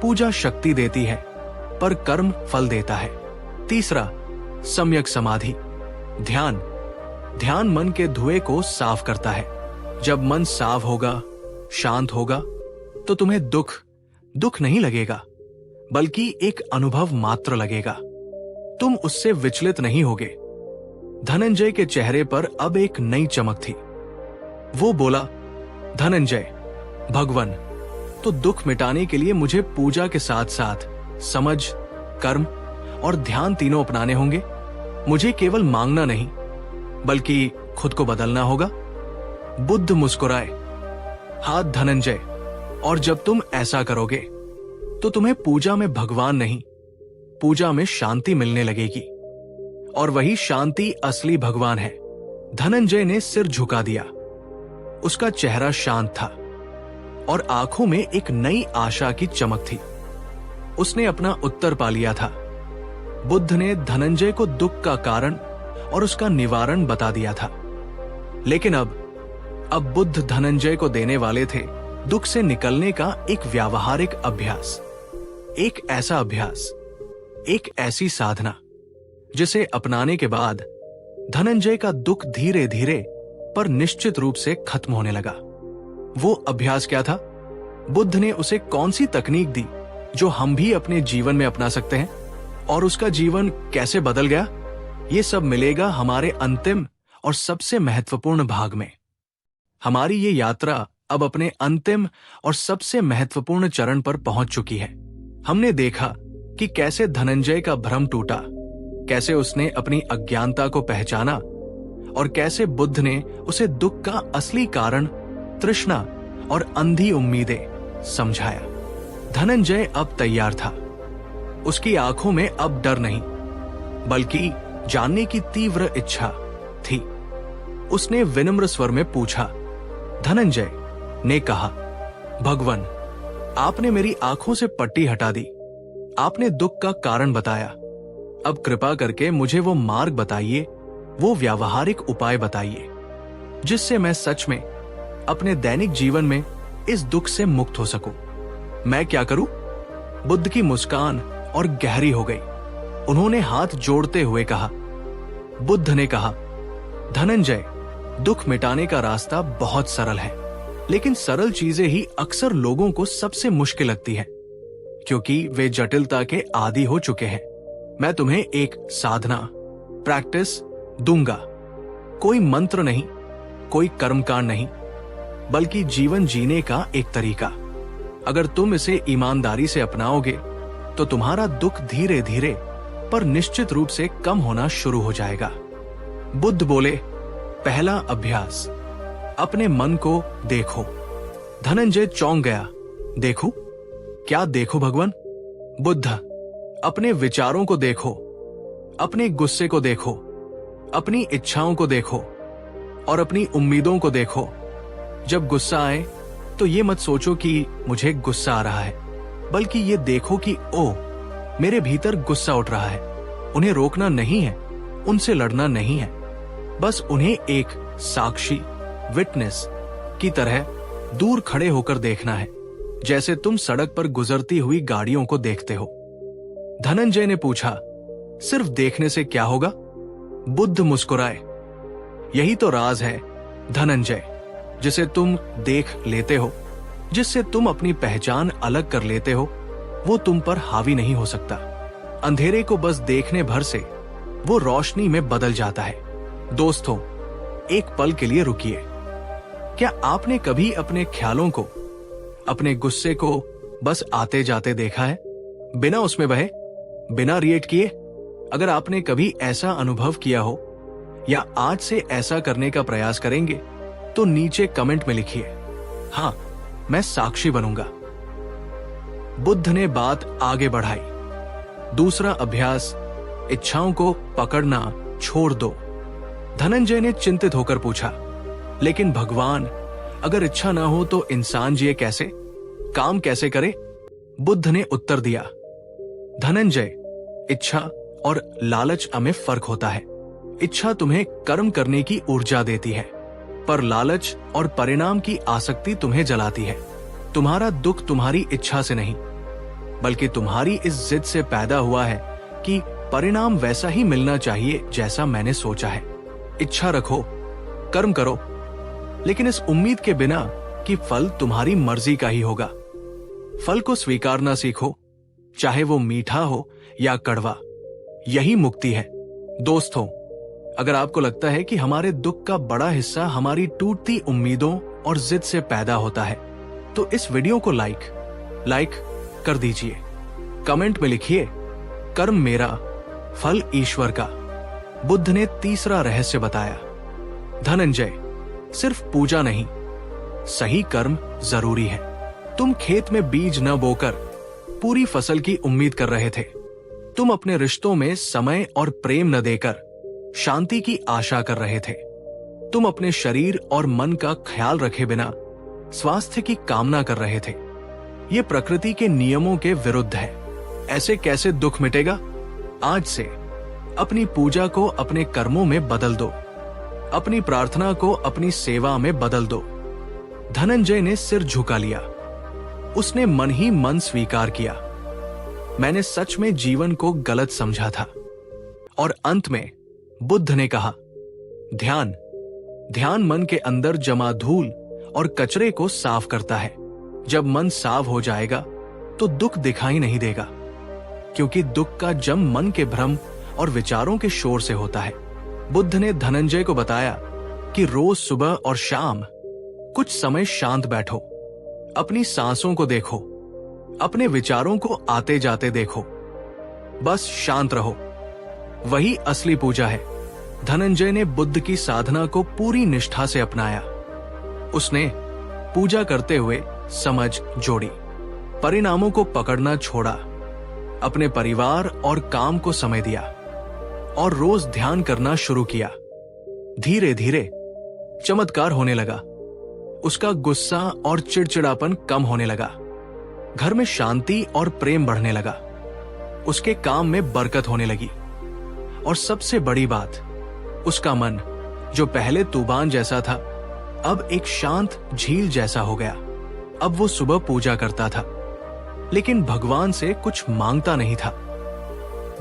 पूजा शक्ति देती है पर कर्म फल देता है। तीसरा, सम्यक समाधि, ध्यान। ध्यान मन के धुएं को साफ करता है। जब मन साफ होगा, शांत होगा, तो तुम्हें दुख नहीं लगेगा, बल्कि एक अनुभव मात्र लगेगा। तुम उससे विचलित नहीं होगे। धनंजय के चेहरे पर अब एक नई चमक थी। वो बोला, धनंजय, भगवान, तो दुख मिटाने के लिए मुझे पूजा के साथ साथ समझ, कर्म और ध्यान तीनों अपनाने होंगे। मुझे केवल मांगना नहीं, बल्कि खुद को बदलना होगा। बुद्ध मुस्कुराए, हाथ धनंजय, और जब तुम ऐसा करोगे तो तुम्हें पूजा में भगवान नहीं, पूजा में शांति मिलने लगेगी, और वही शांति असली भगवान है। धनंजय ने सिर झुका दिया। उसका चेहरा शांत था और आंखों में एक नई आशा की चमक थी। उसने अपना उत्तर पा लिया था। बुद्ध ने धनंजय को दुख का कारण और उसका निवारण बता दिया था। लेकिन अब बुद्ध धनंजय को देने वाले थे दुख से निकलने का एक व्यावहारिक अभ्यास, एक ऐसा अभ्यास, एक ऐसी साधना जिसे अपनाने के बाद धनंजय का दुख धीरे धीरे पर निश्चित रूप से खत्म होने लगा। वो अभ्यास क्या था? बुद्ध ने उसे कौन सी तकनीक दी जो हम भी अपने जीवन में अपना सकते हैं, और उसका जीवन कैसे बदल गया? ये सब मिलेगा हमारे अंतिम और सबसे महत्वपूर्ण भाग में। हमारी ये यात्रा अब अपने अंतिम और सबसे महत्वपूर्ण चरण पर पहुंच चुकी है। हमने देखा कि कैसे धनंजय का भ्रम टूटा, कैसे उसने अपनी अज्ञानता को पहचाना, और कैसे बुद्ध ने उसे दुख का असली कारण, तृष्णा और अंधी उम्मीदें समझाया। धनंजय अब तैयार था। उसकी आंखों में अब डर नहीं, बल्कि जानने की तीव्र इच्छा थी। उसने विनम्र स्वर में पूछा। धनंजय ने कहा, भगवान, आपने मेरी आंखों से पट्टी हटा दी, आपने दुख का कारण बताया। अब कृपा करके मुझे वो मार्ग बताइए, वो व्यावहारिक उपाय बताइए, जिससे मैं सच में अपने दैनिक जीवन में इस दुख से मुक्त हो सकूं। मैं क्या करूं? बुद्ध की मुस्कान और गहरी हो गई। उन्होंने हाथ जोड़ते हुए कहा। बुद्ध ने कहा, धनंजय, दुख मिटाने का रास्ता बहुत सरल है, लेकिन सरल चीजें ही अक्सर लोगों को सबसे मुश्किल लगती है, क्योंकि वे जटिलता के आदी हो चुके हैं। मैं तुम्हें एक साधना, प्रैक्टिस दूंगा। कोई मंत्र नहीं, कोई कर्मकांड नहीं, बल्कि जीवन जीने का एक तरीका। अगर तुम इसे ईमानदारी से अपनाओगे तो तुम्हारा दुख धीरे धीरे पर निश्चित रूप से कम होना शुरू हो जाएगा। बुद्ध बोले, पहला अभ्यास, अपने मन को देखो। धनंजय चौंक गया। देखो? क्या देखो भगवान? बुद्ध, अपने विचारों को देखो, अपने गुस्से को देखो, अपनी इच्छाओं को देखो और अपनी उम्मीदों को देखो। जब गुस्सा आए तो ये मत सोचो कि मुझे गुस्सा आ रहा है, बल्कि ये देखो कि ओ, मेरे भीतर गुस्सा उठ रहा है। उन्हें रोकना नहीं है, उनसे लड़ना नहीं है, बस उन्हें एक साक्षी, विटनेस की तरह दूर खड़े होकर देखना है, जैसे तुम सड़क पर गुजरती हुई गाड़ियों को देखते हो। धनंजय ने पूछा, सिर्फ देखने से क्या होगा? बुद्ध मुस्कुराए। यही तो राज है धनंजय, जिसे तुम देख लेते हो, जिससे तुम अपनी पहचान अलग कर लेते हो, वो तुम पर हावी नहीं हो सकता। अंधेरे को बस देखने भर से वो रोशनी में बदल जाता है। दोस्तों, एक पल के लिए रुकिए। क्या आपने कभी अपने ख्यालों को, अपने गुस्से को बस आते जाते देखा है, बिना उसमें बहे, बिना रिएक्ट किए? अगर आपने कभी ऐसा अनुभव किया हो या आज से ऐसा करने का प्रयास करेंगे तो नीचे कमेंट में लिखिए, हाँ, मैं साक्षी बनूंगा। बुद्ध ने बात आगे बढ़ाई। दूसरा अभ्यास, इच्छाओं को पकड़ना छोड़ दो। धनंजय ने चिंतित होकर पूछा, लेकिन भगवान, अगर इच्छा ना हो तो इंसान जिए कैसे? काम कैसे करे? बुद्ध ने उत्तर दिया, धनंजय, इच्छा और लालच में फर्क होता है। इच्छा तुम्हें कर्म करने की ऊर्जा देती है, पर लालच और परिणाम की आसक्ति तुम्हें जलाती है। तुम्हारा दुख तुम्हारी इच्छा से नहीं, बल्कि तुम्हारी इस जिद से पैदा हुआ है कि परिणाम वैसा ही मिलना चाहिए जैसा मैंने सोचा है। इच्छा रखो, कर्म करो, लेकिन इस उम्मीद के बिना कि फल तुम्हारी मर्जी का ही होगा। फल को स्वीकारना सीखो, चाहे वो मीठा हो या कड़वा। यही मुक्ति है। दोस्तों, अगर आपको लगता है कि हमारे दुख का बड़ा हिस्सा हमारी टूटती उम्मीदों और जिद से पैदा होता है, तो इस वीडियो को लाइक कर दीजिए। कमेंट में लिखिए, कर्म मेरा, फल ईश्वर का। बुद्ध ने तीसरा रहस्य बताया, धनंजय, सिर्फ पूजा नहीं, सही कर्म जरूरी है। तुम खेत में बीज न बोकर पूरी फसल की उम्मीद कर रहे थे। तुम अपने रिश्तों में समय और प्रेम न देकर शांति की आशा कर रहे थे। तुम अपने शरीर और मन का ख्याल रखे बिना स्वास्थ्य की कामना कर रहे थे। ये प्रकृति के नियमों के विरुद्ध है। ऐसे कैसे दुख मिटेगा? आज से अपनी पूजा को अपने कर्मों में बदल दो, अपनी प्रार्थना को अपनी सेवा में बदल दो। धनंजय ने सिर झुका लिया। उसने मन ही मन स्वीकार किया, मैंने सच में जीवन को गलत समझा था। और अंत में बुद्ध ने कहा, ध्यान मन के अंदर जमा धूल और कचरे को साफ करता है। जब मन साफ हो जाएगा तो दुख दिखाई नहीं देगा, क्योंकि दुख का जम मन के भ्रम और विचारों के शोर से होता है। बुद्ध ने धनंजय को बताया कि रोज सुबह और शाम कुछ समय शांत बैठो, अपनी सांसों को देखो, अपने विचारों को आते जाते देखो, बस शांत रहो। वही असली पूजा है। धनंजय ने बुद्ध की साधना को पूरी निष्ठा से अपनाया। उसने पूजा करते हुए समझ जोड़ी, परिणामों को पकड़ना छोड़ा, अपने परिवार और काम को समय दिया और रोज ध्यान करना शुरू किया। धीरे धीरे चमत्कार होने लगा। उसका गुस्सा और चिड़चिड़ापन कम होने लगा। घर में शांति और प्रेम बढ़ने लगा। उसके काम में बरकत होने लगी। और सबसे बड़ी बात, उसका मन, जो पहले तूफान जैसा था, अब एक शांत झील जैसा हो गया। अब वो सुबह पूजा करता था, लेकिन भगवान से कुछ मांगता नहीं था।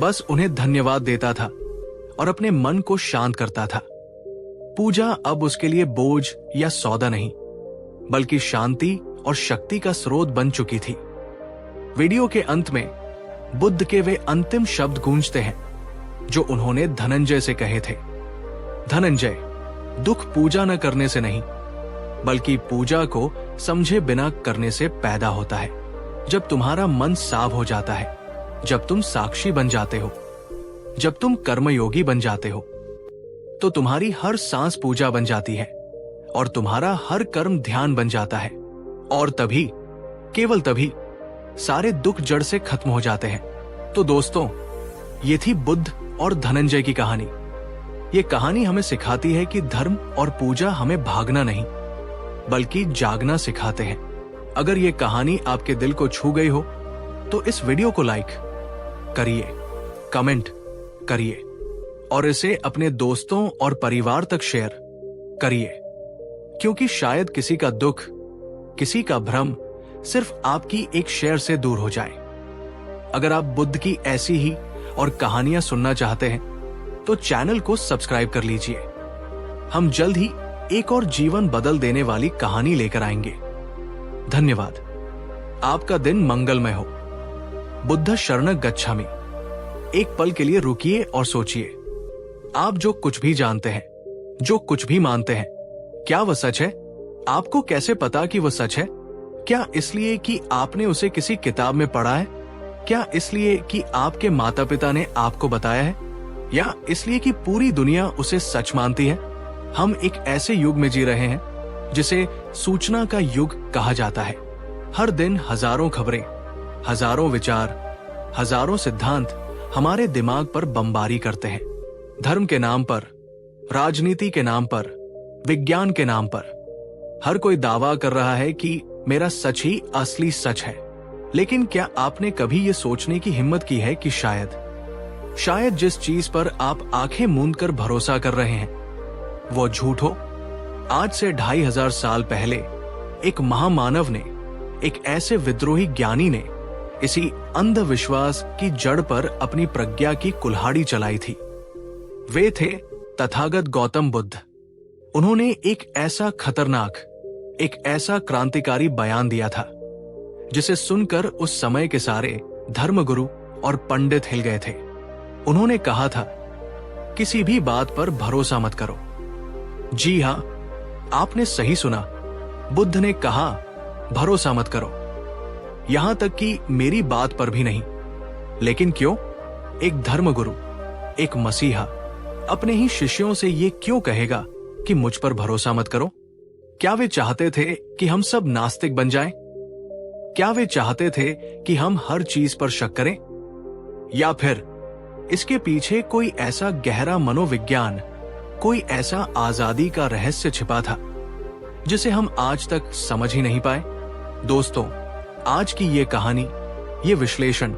बस उन्हें धन्यवाद देता था और अपने मन को शांत करता था। पूजा अब उसके लिए बोझ या सौदा नहीं, बल्कि शांति और शक्ति का स्रोत बन चुकी थी। वीडियो के अंत में बुद्ध के वे अंतिम शब्द गूंजते हैं जो उन्होंने धनंजय से कहे थे, धनंजय, दुख पूजा न करने से नहीं, बल्कि पूजा को समझे बिना करने से पैदा होता है। जब तुम्हारा मन साफ हो जाता है, जब तुम साक्षी बन जाते हो, जब तुम कर्मयोगी बन जाते हो, तो तुम्हारी हर सांस पूजा बन जाती है और तुम्हारा हर कर्म ध्यान बन जाता है। और तभी, केवल तभी, सारे दुख जड़ से खत्म हो जाते हैं। तो दोस्तों, ये थी बुद्ध और धनंजय की कहानी। ये कहानी हमें सिखाती है कि धर्म और पूजा हमें भागना नहीं, बल्कि जागना सिखाते हैं। अगर ये कहानी आपके दिल को छू गई हो, तो इस वीडियो को लाइक करिए, कमेंट करिए और इसे अपने दोस्तों और परिवार तक शेयर करिए, क्योंकि शायद किसी का दुख, किसी का भ्रम सिर्फ आपकी एक शेयर से दूर हो जाए। अगर आप बुद्ध की ऐसी ही और कहानियां सुनना चाहते हैं, तो चैनल को सब्सक्राइब कर लीजिए। हम जल्द ही एक और जीवन बदल देने वाली कहानी लेकर आएंगे। धन्यवाद। आपका दिन मंगलमय हो। बुद्ध शरण गच्छामि। एक पल के लिए रुकिए और सोचिए, आप जो कुछ भी जानते हैं, जो कुछ भी मानते हैं, क्या वह सच है? आपको कैसे पता कि वह सच है? क्या इसलिए कि आपने उसे किसी किताब में पढ़ा है? क्या इसलिए कि आपके माता पिता ने आपको बताया है? या इसलिए कि पूरी दुनिया उसे सच मानती है? हम एक ऐसे युग में जी रहे हैं जिसे सूचना का युग कहा जाता है। हर दिन हजारों खबरें, हजारों विचार, हजारों सिद्धांत हमारे दिमाग पर बमबारी करते हैं। धर्म के नाम पर, राजनीति के नाम पर, विज्ञान के नाम पर हर कोई दावा कर रहा है कि मेरा सच ही असली सच है। लेकिन क्या आपने कभी ये सोचने की हिम्मत की है कि शायद जिस चीज पर आप आंखें मूंद कर भरोसा कर रहे हैं वो झूठ हो? आज से 2500 साल पहले एक महामानव ने, एक ऐसे विद्रोही ज्ञानी ने इसी अंधविश्वास की जड़ पर अपनी प्रज्ञा की कुल्हाड़ी चलाई थी। वे थे तथागत गौतम बुद्ध। उन्होंने एक ऐसा खतरनाक, एक ऐसा क्रांतिकारी बयान दिया था जिसे सुनकर उस समय के सारे धर्मगुरु और पंडित हिल गए थे। उन्होंने कहा था, किसी भी बात पर भरोसा मत करो। जी हां, आपने सही सुना। बुद्ध ने कहा, भरोसा मत करो। यहां तक कि मेरी बात पर भी नहीं। लेकिन क्यों? एक धर्मगुरु, एक मसीहा अपने ही शिष्यों से ये क्यों कहेगा कि मुझ पर भरोसा मत करो? क्या वे चाहते थे कि हम सब नास्तिक बन जाएं? क्या वे चाहते थे कि हम हर चीज पर शक करें? या फिर इसके पीछे कोई ऐसा गहरा मनोविज्ञान, कोई ऐसा आजादी का रहस्य छिपा था जिसे हम आज तक समझ ही नहीं पाए? दोस्तों, आज की ये कहानी, ये विश्लेषण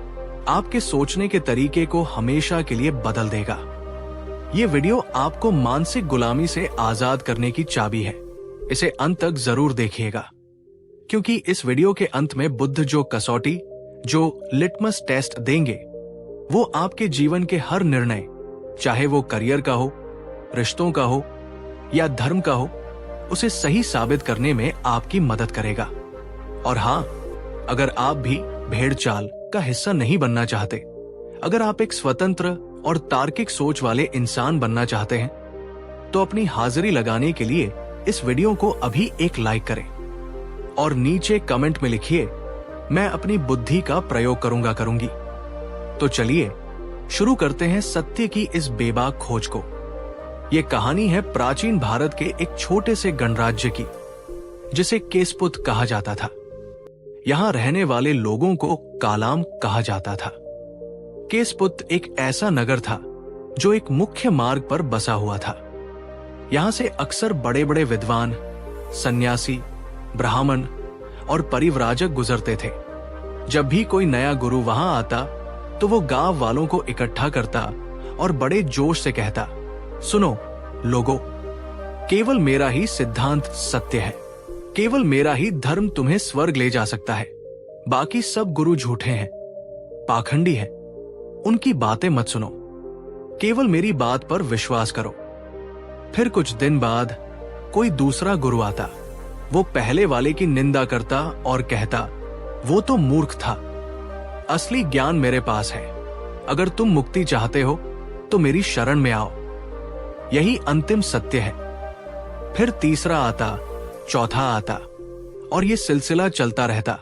आपके सोचने के तरीके को हमेशा के लिए बदल देगा। ये वीडियो आपको मानसिक गुलामी से आजाद करने की चाबी है। इसे अंत तक जरूर देखिएगा, क्योंकि इस वीडियो के अंत में बुद्ध जो कसौटी, जो लिटमस टेस्ट देंगे, वो आपके जीवन के हर निर्णय, चाहे वो करियर का हो, रिश्तों का हो या धर्म का हो, उसे सही साबित करने में आपकी मदद करेगा। और हां, अगर आप भी भेड़ चाल का हिस्सा नहीं बनना चाहते, अगर आप एक स्वतंत्र और तार्किक सोच वाले इंसान बनना चाहते हैं, तो अपनी हाजिरी लगाने के लिए इस वीडियो को अभी एक लाइक करें और नीचे कमेंट में लिखिए, मैं अपनी बुद्धि का प्रयोग करूंगी। तो चलिए शुरू करते हैं सत्य की इस बेबाक खोज को। ये कहानी है प्राचीन भारत के एक छोटे से गणराज्य की, जिसे केसपुत कहा जाता था। यहां रहने वाले लोगों को कालाम कहा जाता था। केसपुत एक ऐसा नगर था जो एक मुख्य मार्ग पर बसा हुआ था। यहां से अक्सर बड़े बड़े विद्वान, सन्यासी, ब्राह्मण और परिव्राजक गुजरते थे। जब भी कोई नया गुरु वहां आता तो वो गांव वालों को इकट्ठा करता और बड़े जोश से कहता, सुनो लोगों, केवल मेरा ही सिद्धांत सत्य है, केवल मेरा ही धर्म तुम्हें स्वर्ग ले जा सकता है। बाकी सब गुरु झूठे हैं, पाखंडी हैं, उनकी बातें मत सुनो, केवल मेरी बात पर विश्वास करो। फिर कुछ दिन बाद कोई दूसरा गुरु आता। वो पहले वाले की निंदा करता और कहता, वो तो मूर्ख था, असली ज्ञान मेरे पास है। अगर तुम मुक्ति चाहते हो तो मेरी शरण में आओ, यही अंतिम सत्य है। फिर तीसरा आता, चौथा आता और ये सिलसिला चलता रहता।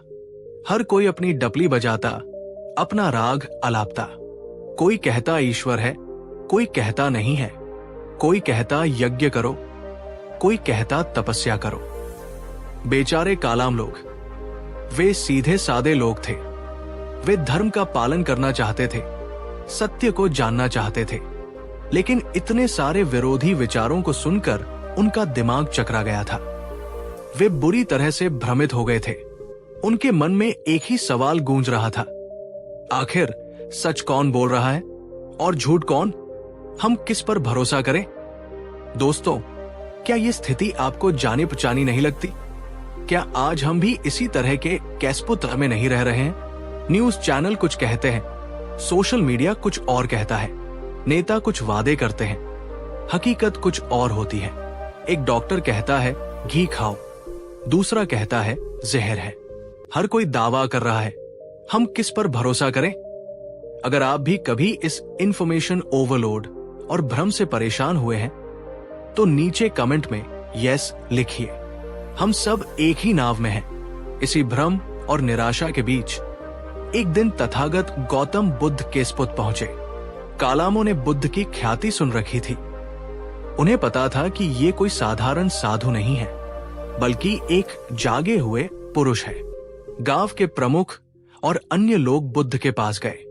हर कोई अपनी डपली बजाता, अपना राग अलापता। कोई कहता ईश्वर है, कोई कहता नहीं है, कोई कहता यज्ञ करो, कोई कहता तपस्या करो। बेचारे कालाम लोग, वे सीधे सादे लोग थे। वे धर्म का पालन करना चाहते थे, सत्य को जानना चाहते थे, लेकिन इतने सारे विरोधी विचारों को सुनकर उनका दिमाग चकरा गया था। वे बुरी तरह से भ्रमित हो गए थे। उनके मन में एक ही सवाल गूंज रहा था, आखिर सच कौन बोल रहा है और झूठ कौन? हम किस पर भरोसा करें? दोस्तों, क्या ये स्थिति आपको जानी पहचानी नहीं लगती? क्या आज हम भी इसी तरह के केसपुत में नहीं रह रहे हैं? न्यूज चैनल कुछ कहते हैं, सोशल मीडिया कुछ और कहता है, नेता कुछ वादे करते हैं, हकीकत कुछ और होती है। एक डॉक्टर कहता है घी खाओ, दूसरा कहता है जहर है। हर कोई दावा कर रहा है, हम किस पर भरोसा करें? अगर आप भी कभी इस इंफॉर्मेशन ओवरलोड और भ्रम से परेशान हुए हैं तो नीचे कमेंट में यस लिखिए। हम सब एक ही नाव में हैं। इसी भ्रम और निराशा के बीच एक दिन तथागत गौतम बुद्ध केसपुत पहुंचे। कालामों ने बुद्ध की ख्याति सुन रखी थी। उन्हें पता था कि ये कोई साधारण साधु नहीं है, बल्कि एक जागे हुए पुरुष है। गांव के प्रमुख और अन्य लोग बुद्ध के पास गए।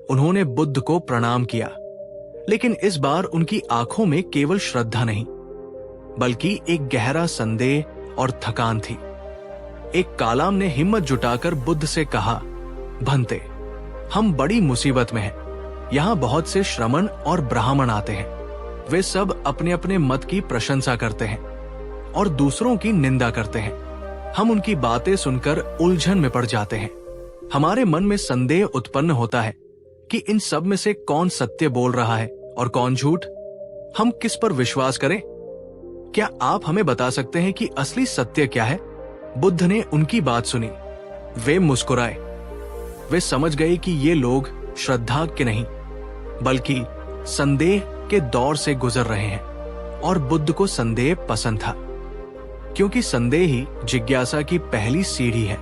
उन्होंने बुद्ध को प्रणाम किया, लेकिन इस बार उनकी आंखों में केवल श्रद्धा नहीं, बल्कि एक गहरा संदेह और थकान थी। एक कालाम ने हिम्मत जुटाकर बुद्ध से कहा, भंते, हम बड़ी मुसीबत में हैं। यहाँ बहुत से श्रमण और ब्राह्मण आते हैं। वे सब अपने अपने मत की प्रशंसा करते हैं और दूसरों की निंदा करते हैं। हम उनकी बातें सुनकर उलझन में पड़ जाते हैं। हमारे मन में संदेह उत्पन्न होता है कि इन सब में से कौन सत्य बोल रहा है और कौन झूठ। हम किस पर विश्वास करें? क्या आप हमें बता सकते हैं कि असली सत्य क्या है? बुद्ध ने उनकी बात सुनी। वे मुस्कुराए। वे समझ गए कि ये लोग श्रद्धा के नहीं बल्कि संदेह के दौर से गुजर रहे हैं और बुद्ध को संदेह पसंद था, क्योंकि संदेह ही जिज्ञासा की पहली सीढ़ी है।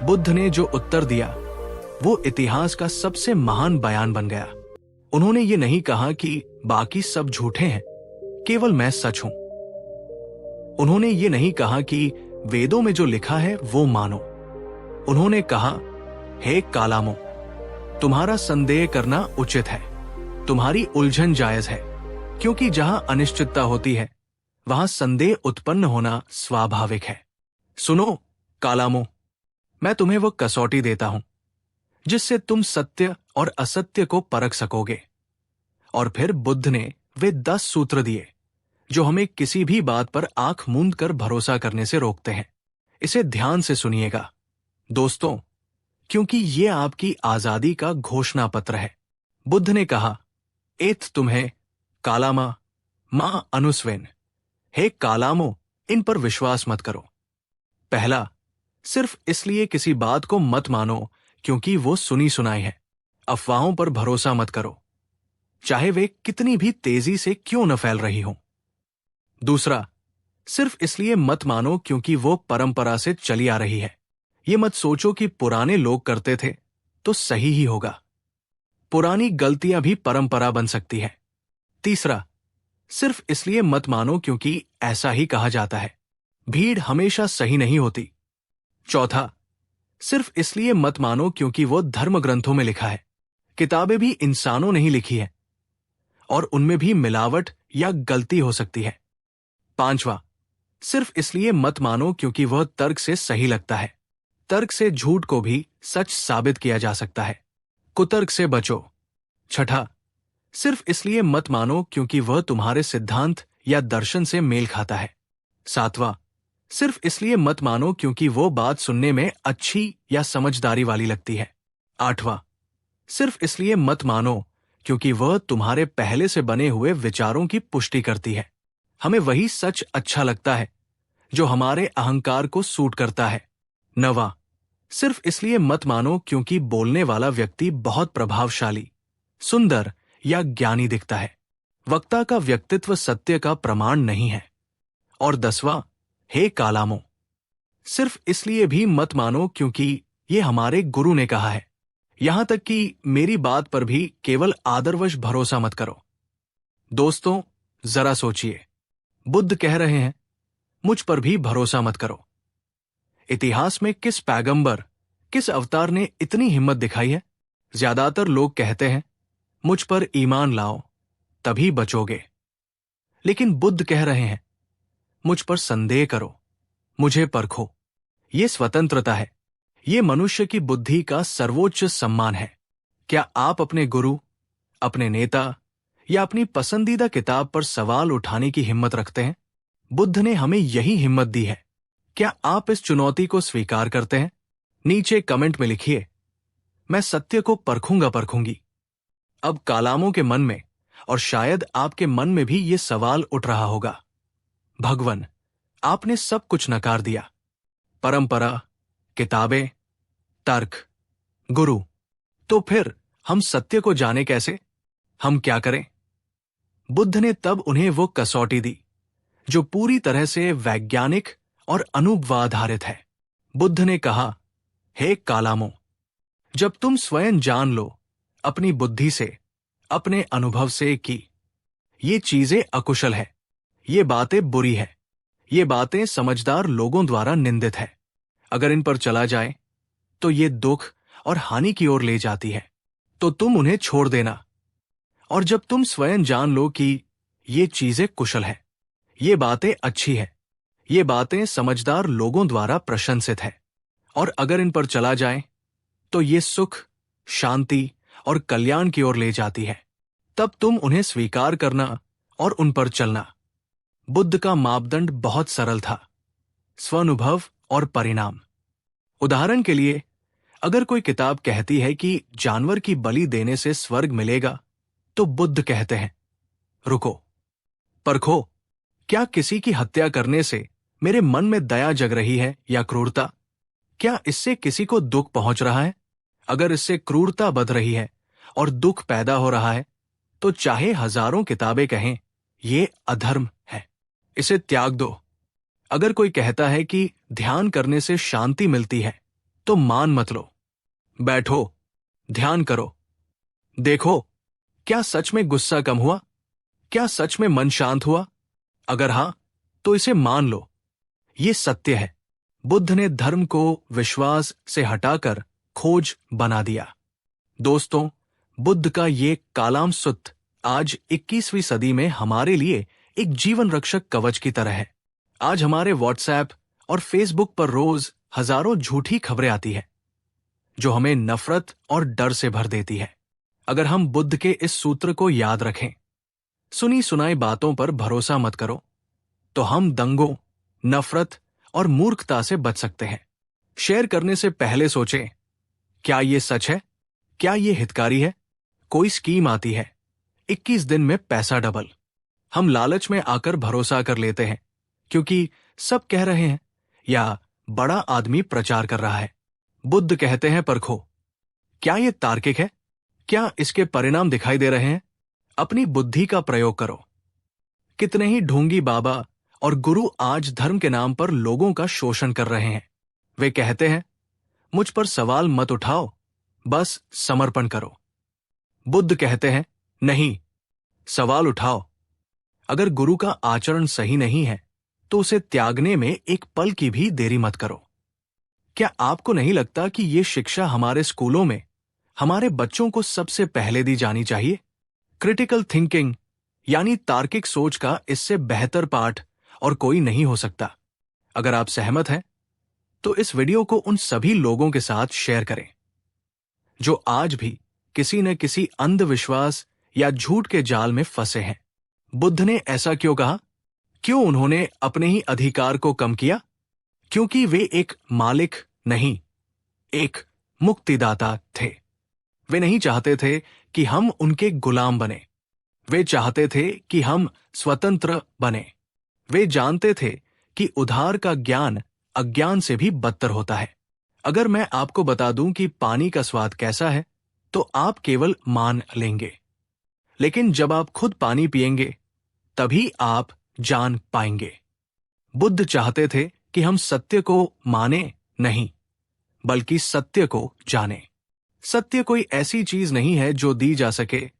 बुद्ध ने जो उत्तर दिया वो इतिहास का सबसे महान बयान बन गया। उन्होंने ये नहीं कहा कि बाकी सब झूठे हैं, केवल मैं सच हूं। उन्होंने ये नहीं कहा कि वेदों में जो लिखा है वो मानो। उन्होंने कहा, हे कालामो, तुम्हारा संदेह करना उचित है, तुम्हारी उलझन जायज है, क्योंकि जहां अनिश्चितता होती है वहां संदेह उत्पन्न होना स्वाभाविक है। सुनो कालामो, मैं तुम्हें वो कसौटी देता हूं जिससे तुम सत्य और असत्य को परख सकोगे। और फिर बुद्ध ने वे 10 सूत्र दिए जो हमें किसी भी बात पर आंख मूंद कर भरोसा करने से रोकते हैं। इसे ध्यान से सुनिएगा दोस्तों, क्योंकि ये आपकी आजादी का घोषणा पत्र है। बुद्ध ने कहा, एत तुम्हें कालामा मा अनुस्वेन, हे कालामो, इन पर विश्वास मत करो। पहला, सिर्फ इसलिए किसी बात को मत मानो क्योंकि वो सुनी सुनाई है। अफवाहों पर भरोसा मत करो, चाहे वे कितनी भी तेजी से क्यों न फैल रही हों। दूसरा, सिर्फ इसलिए मत मानो क्योंकि वो परंपरा से चली आ रही है। ये मत सोचो कि पुराने लोग करते थे तो सही ही होगा। पुरानी गलतियां भी परंपरा बन सकती है। तीसरा, सिर्फ इसलिए मत मानो क्योंकि ऐसा ही कहा जाता है। भीड़ हमेशा सही नहीं होती। चौथा, सिर्फ इसलिए मत मानो क्योंकि वो धर्म ग्रंथों में लिखा है। किताबें भी इंसानों ने ही लिखी है और उनमें भी मिलावट या गलती हो सकती है। पांचवा, सिर्फ इसलिए मत मानो क्योंकि वह तर्क से सही लगता है। तर्क से झूठ को भी सच साबित किया जा सकता है। कुतर्क से बचो। छठा, सिर्फ इसलिए मत मानो क्योंकि वह तुम्हारे सिद्धांत या दर्शन से मेल खाता है। सातवां, सिर्फ इसलिए मत मानो क्योंकि वो बात सुनने में अच्छी या समझदारी वाली लगती है। आठवां, सिर्फ इसलिए मत मानो क्योंकि वह तुम्हारे पहले से बने हुए विचारों की पुष्टि करती है। हमें वही सच अच्छा लगता है जो हमारे अहंकार को सूट करता है। नवां, सिर्फ इसलिए मत मानो क्योंकि बोलने वाला व्यक्ति बहुत प्रभावशाली, सुंदर या ज्ञानी दिखता है। वक्ता का व्यक्तित्व सत्य का प्रमाण नहीं है। और 10वां, हे कालामो, सिर्फ इसलिए भी मत मानो क्योंकि ये हमारे गुरु ने कहा है। यहां तक कि मेरी बात पर भी केवल आदरवश भरोसा मत करो। दोस्तों, जरा सोचिए, बुद्ध कह रहे हैं, मुझ पर भी भरोसा मत करो। इतिहास में किस पैगंबर, किस अवतार ने इतनी हिम्मत दिखाई है? ज्यादातर लोग कहते हैं, मुझ पर ईमान लाओ तभी बचोगे। लेकिन बुद्ध कह रहे हैं, मुझ पर संदेह करो, मुझे परखो। ये स्वतंत्रता है। ये मनुष्य की बुद्धि का सर्वोच्च सम्मान है। क्या आप अपने गुरु, अपने नेता या अपनी पसंदीदा किताब पर सवाल उठाने की हिम्मत रखते हैं? बुद्ध ने हमें यही हिम्मत दी है। क्या आप इस चुनौती को स्वीकार करते हैं? नीचे कमेंट में लिखिए, मैं सत्य को परखूंगी। अब कालामों के मन में और शायद आपके मन में भी ये सवाल उठ रहा होगा, भगवन, आपने सब कुछ नकार दिया, परंपरा, किताबें, तर्क, गुरु, तो फिर हम सत्य को जाने कैसे? हम क्या करें? बुद्ध ने तब उन्हें वो कसौटी दी जो पूरी तरह से वैज्ञानिक और अनुभव आधारित है। बुद्ध ने कहा, हे कालामो, जब तुम स्वयं जान लो अपनी बुद्धि से, अपने अनुभव से कि ये चीजें अकुशल है, ये बातें बुरी है, ये बातें समझदार लोगों द्वारा निंदित है, अगर इन पर चला जाए तो ये दुख और हानि की ओर ले जाती है, तो तुम उन्हें छोड़ देना। और जब तुम स्वयं जान लो कि ये चीजें कुशल है, ये बातें अच्छी है, ये बातें समझदार लोगों द्वारा प्रशंसित है, और अगर इन पर चला जाए तो ये सुख, शांति और कल्याण की ओर ले जाती है। तब तुम उन्हें स्वीकार करना और उन पर चलना। बुद्ध का मापदंड बहुत सरल था, स्वानुभव और परिणाम। उदाहरण के लिए, अगर कोई किताब कहती है कि जानवर की बलि देने से स्वर्ग मिलेगा, तो बुद्ध कहते हैं, रुको, परखो, क्या किसी की हत्या करने से मेरे मन में दया जग रही है या क्रूरता? क्या इससे किसी को दुख पहुंच रहा है? अगर इससे क्रूरता बढ़ रही है और दुख पैदा हो रहा है, तो चाहे हजारों किताबें कहें, ये अधर्म है, इसे त्याग दो। अगर कोई कहता है कि ध्यान करने से शांति मिलती है, तो मान मत लो। बैठो, ध्यान करो, देखो, क्या सच में गुस्सा कम हुआ? क्या सच में मन शांत हुआ? अगर हां, तो इसे मान लो, ये सत्य है। बुद्ध ने धर्म को विश्वास से हटाकर खोज बना दिया। दोस्तों, बुद्ध का ये कालाम सूत्र आज 21वीं सदी में हमारे लिए एक जीवन रक्षक कवच की तरह है। आज हमारे व्हाट्सएप और फेसबुक पर रोज हजारों झूठी खबरें आती है, जो हमें नफरत और डर से भर देती है। अगर हम बुद्ध के इस सूत्र को याद रखें, सुनी सुनाई बातों पर भरोसा मत करो, तो हम दंगों, नफरत और मूर्खता से बच सकते हैं। शेयर करने से पहले सोचें, क्या ये सच है? क्या ये हितकारी है? कोई स्कीम आती है, 21 दिन में पैसा डबल। हम लालच में आकर भरोसा कर लेते हैं, क्योंकि सब कह रहे हैं या बड़ा आदमी प्रचार कर रहा है। बुद्ध कहते हैं, परखो, क्या ये तार्किक है? क्या इसके परिणाम दिखाई दे रहे हैं? अपनी बुद्धि का प्रयोग करो। कितने ही ढोंगी बाबा और गुरु आज धर्म के नाम पर लोगों का शोषण कर रहे हैं। वे कहते हैं, मुझ पर सवाल मत उठाओ, बस समर्पण करो। बुद्ध कहते हैं, नहीं, सवाल उठाओ। अगर गुरु का आचरण सही नहीं है, तो उसे त्यागने में एक पल की भी देरी मत करो। क्या आपको नहीं लगता कि ये शिक्षा हमारे स्कूलों में हमारे बच्चों को सबसे पहले दी जानी चाहिए? क्रिटिकल थिंकिंग यानी तार्किक सोच का इससे बेहतर पाठ और कोई नहीं हो सकता। अगर आप सहमत हैं, तो इस वीडियो को उन सभी लोगों के साथ शेयर करें जो आज भी किसी न किसी अंधविश्वास या झूठ के जाल में फंसे हैं। बुद्ध ने ऐसा क्यों कहा? क्यों उन्होंने अपने ही अधिकार को कम किया? क्योंकि वे एक मालिक नहीं, एक मुक्तिदाता थे। वे नहीं चाहते थे कि हम उनके गुलाम बने। वे चाहते थे कि हम स्वतंत्र बने। वे जानते थे कि उधार का ज्ञान अज्ञान से भी बदतर होता है। अगर मैं आपको बता दूं कि पानी का स्वाद कैसा है, तो आप केवल मान लेंगे। लेकिन जब आप खुद पानी पिएंगे, तभी आप जान पाएंगे। बुद्ध चाहते थे कि हम सत्य को माने नहीं, बल्कि सत्य को जाने। सत्य कोई ऐसी चीज नहीं है जो दी जा सके।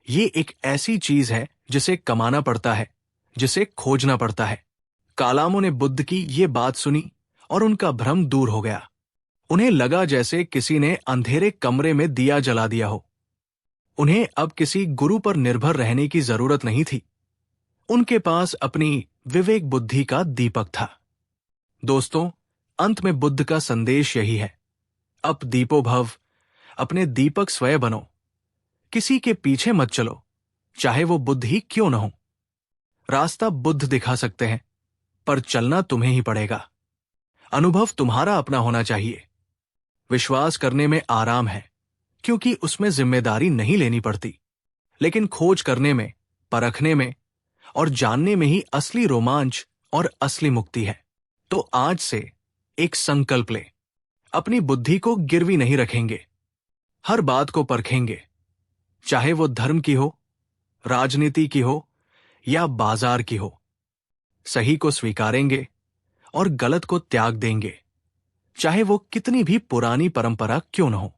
ये एक ऐसी चीज है जिसे कमाना पड़ता है, जिसे खोजना पड़ता है। कालामों ने बुद्ध की ये बात सुनी और उनका भ्रम दूर हो गया। उन्हें लगा जैसे किसी ने अंधेरे कमरे में दिया जला दिया हो। उन्हें अब किसी गुरु पर निर्भर रहने की जरूरत नहीं थी। उनके पास अपनी विवेक बुद्धि का दीपक था। दोस्तों, अंत में बुद्ध का संदेश यही है, अब दीपो भव, अपने दीपक स्वयं बनो। किसी के पीछे मत चलो, चाहे वो बुद्ध ही क्यों न हो। रास्ता बुद्ध दिखा सकते हैं, पर चलना तुम्हें ही पड़ेगा। अनुभव तुम्हारा अपना होना चाहिए। विश्वास करने में आराम है, क्योंकि उसमें जिम्मेदारी नहीं लेनी पड़ती। लेकिन खोज करने में, परखने में और जानने में ही असली रोमांच और असली मुक्ति है। तो आज से एक संकल्प ले, अपनी बुद्धि को गिरवी नहीं रखेंगे। हर बात को परखेंगे, चाहे वो धर्म की हो, राजनीति की हो या बाजार की हो। सही को स्वीकारेंगे और गलत को त्याग देंगे, चाहे वो कितनी भी पुरानी परंपरा क्यों न हो।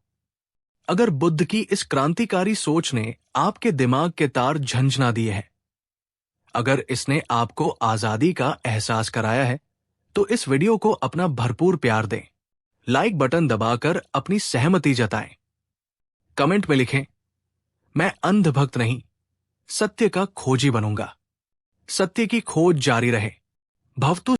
अगर बुद्ध की इस क्रांतिकारी सोच ने आपके दिमाग के तार झंझना दिए हैं, अगर इसने आपको आजादी का एहसास कराया है, तो इस वीडियो को अपना भरपूर प्यार दें। लाइक बटन दबाकर अपनी सहमति जताएं। कमेंट में लिखें, मैं अंधभक्त नहीं, सत्य का खोजी बनूंगा। सत्य की खोज जारी रहे। भवतु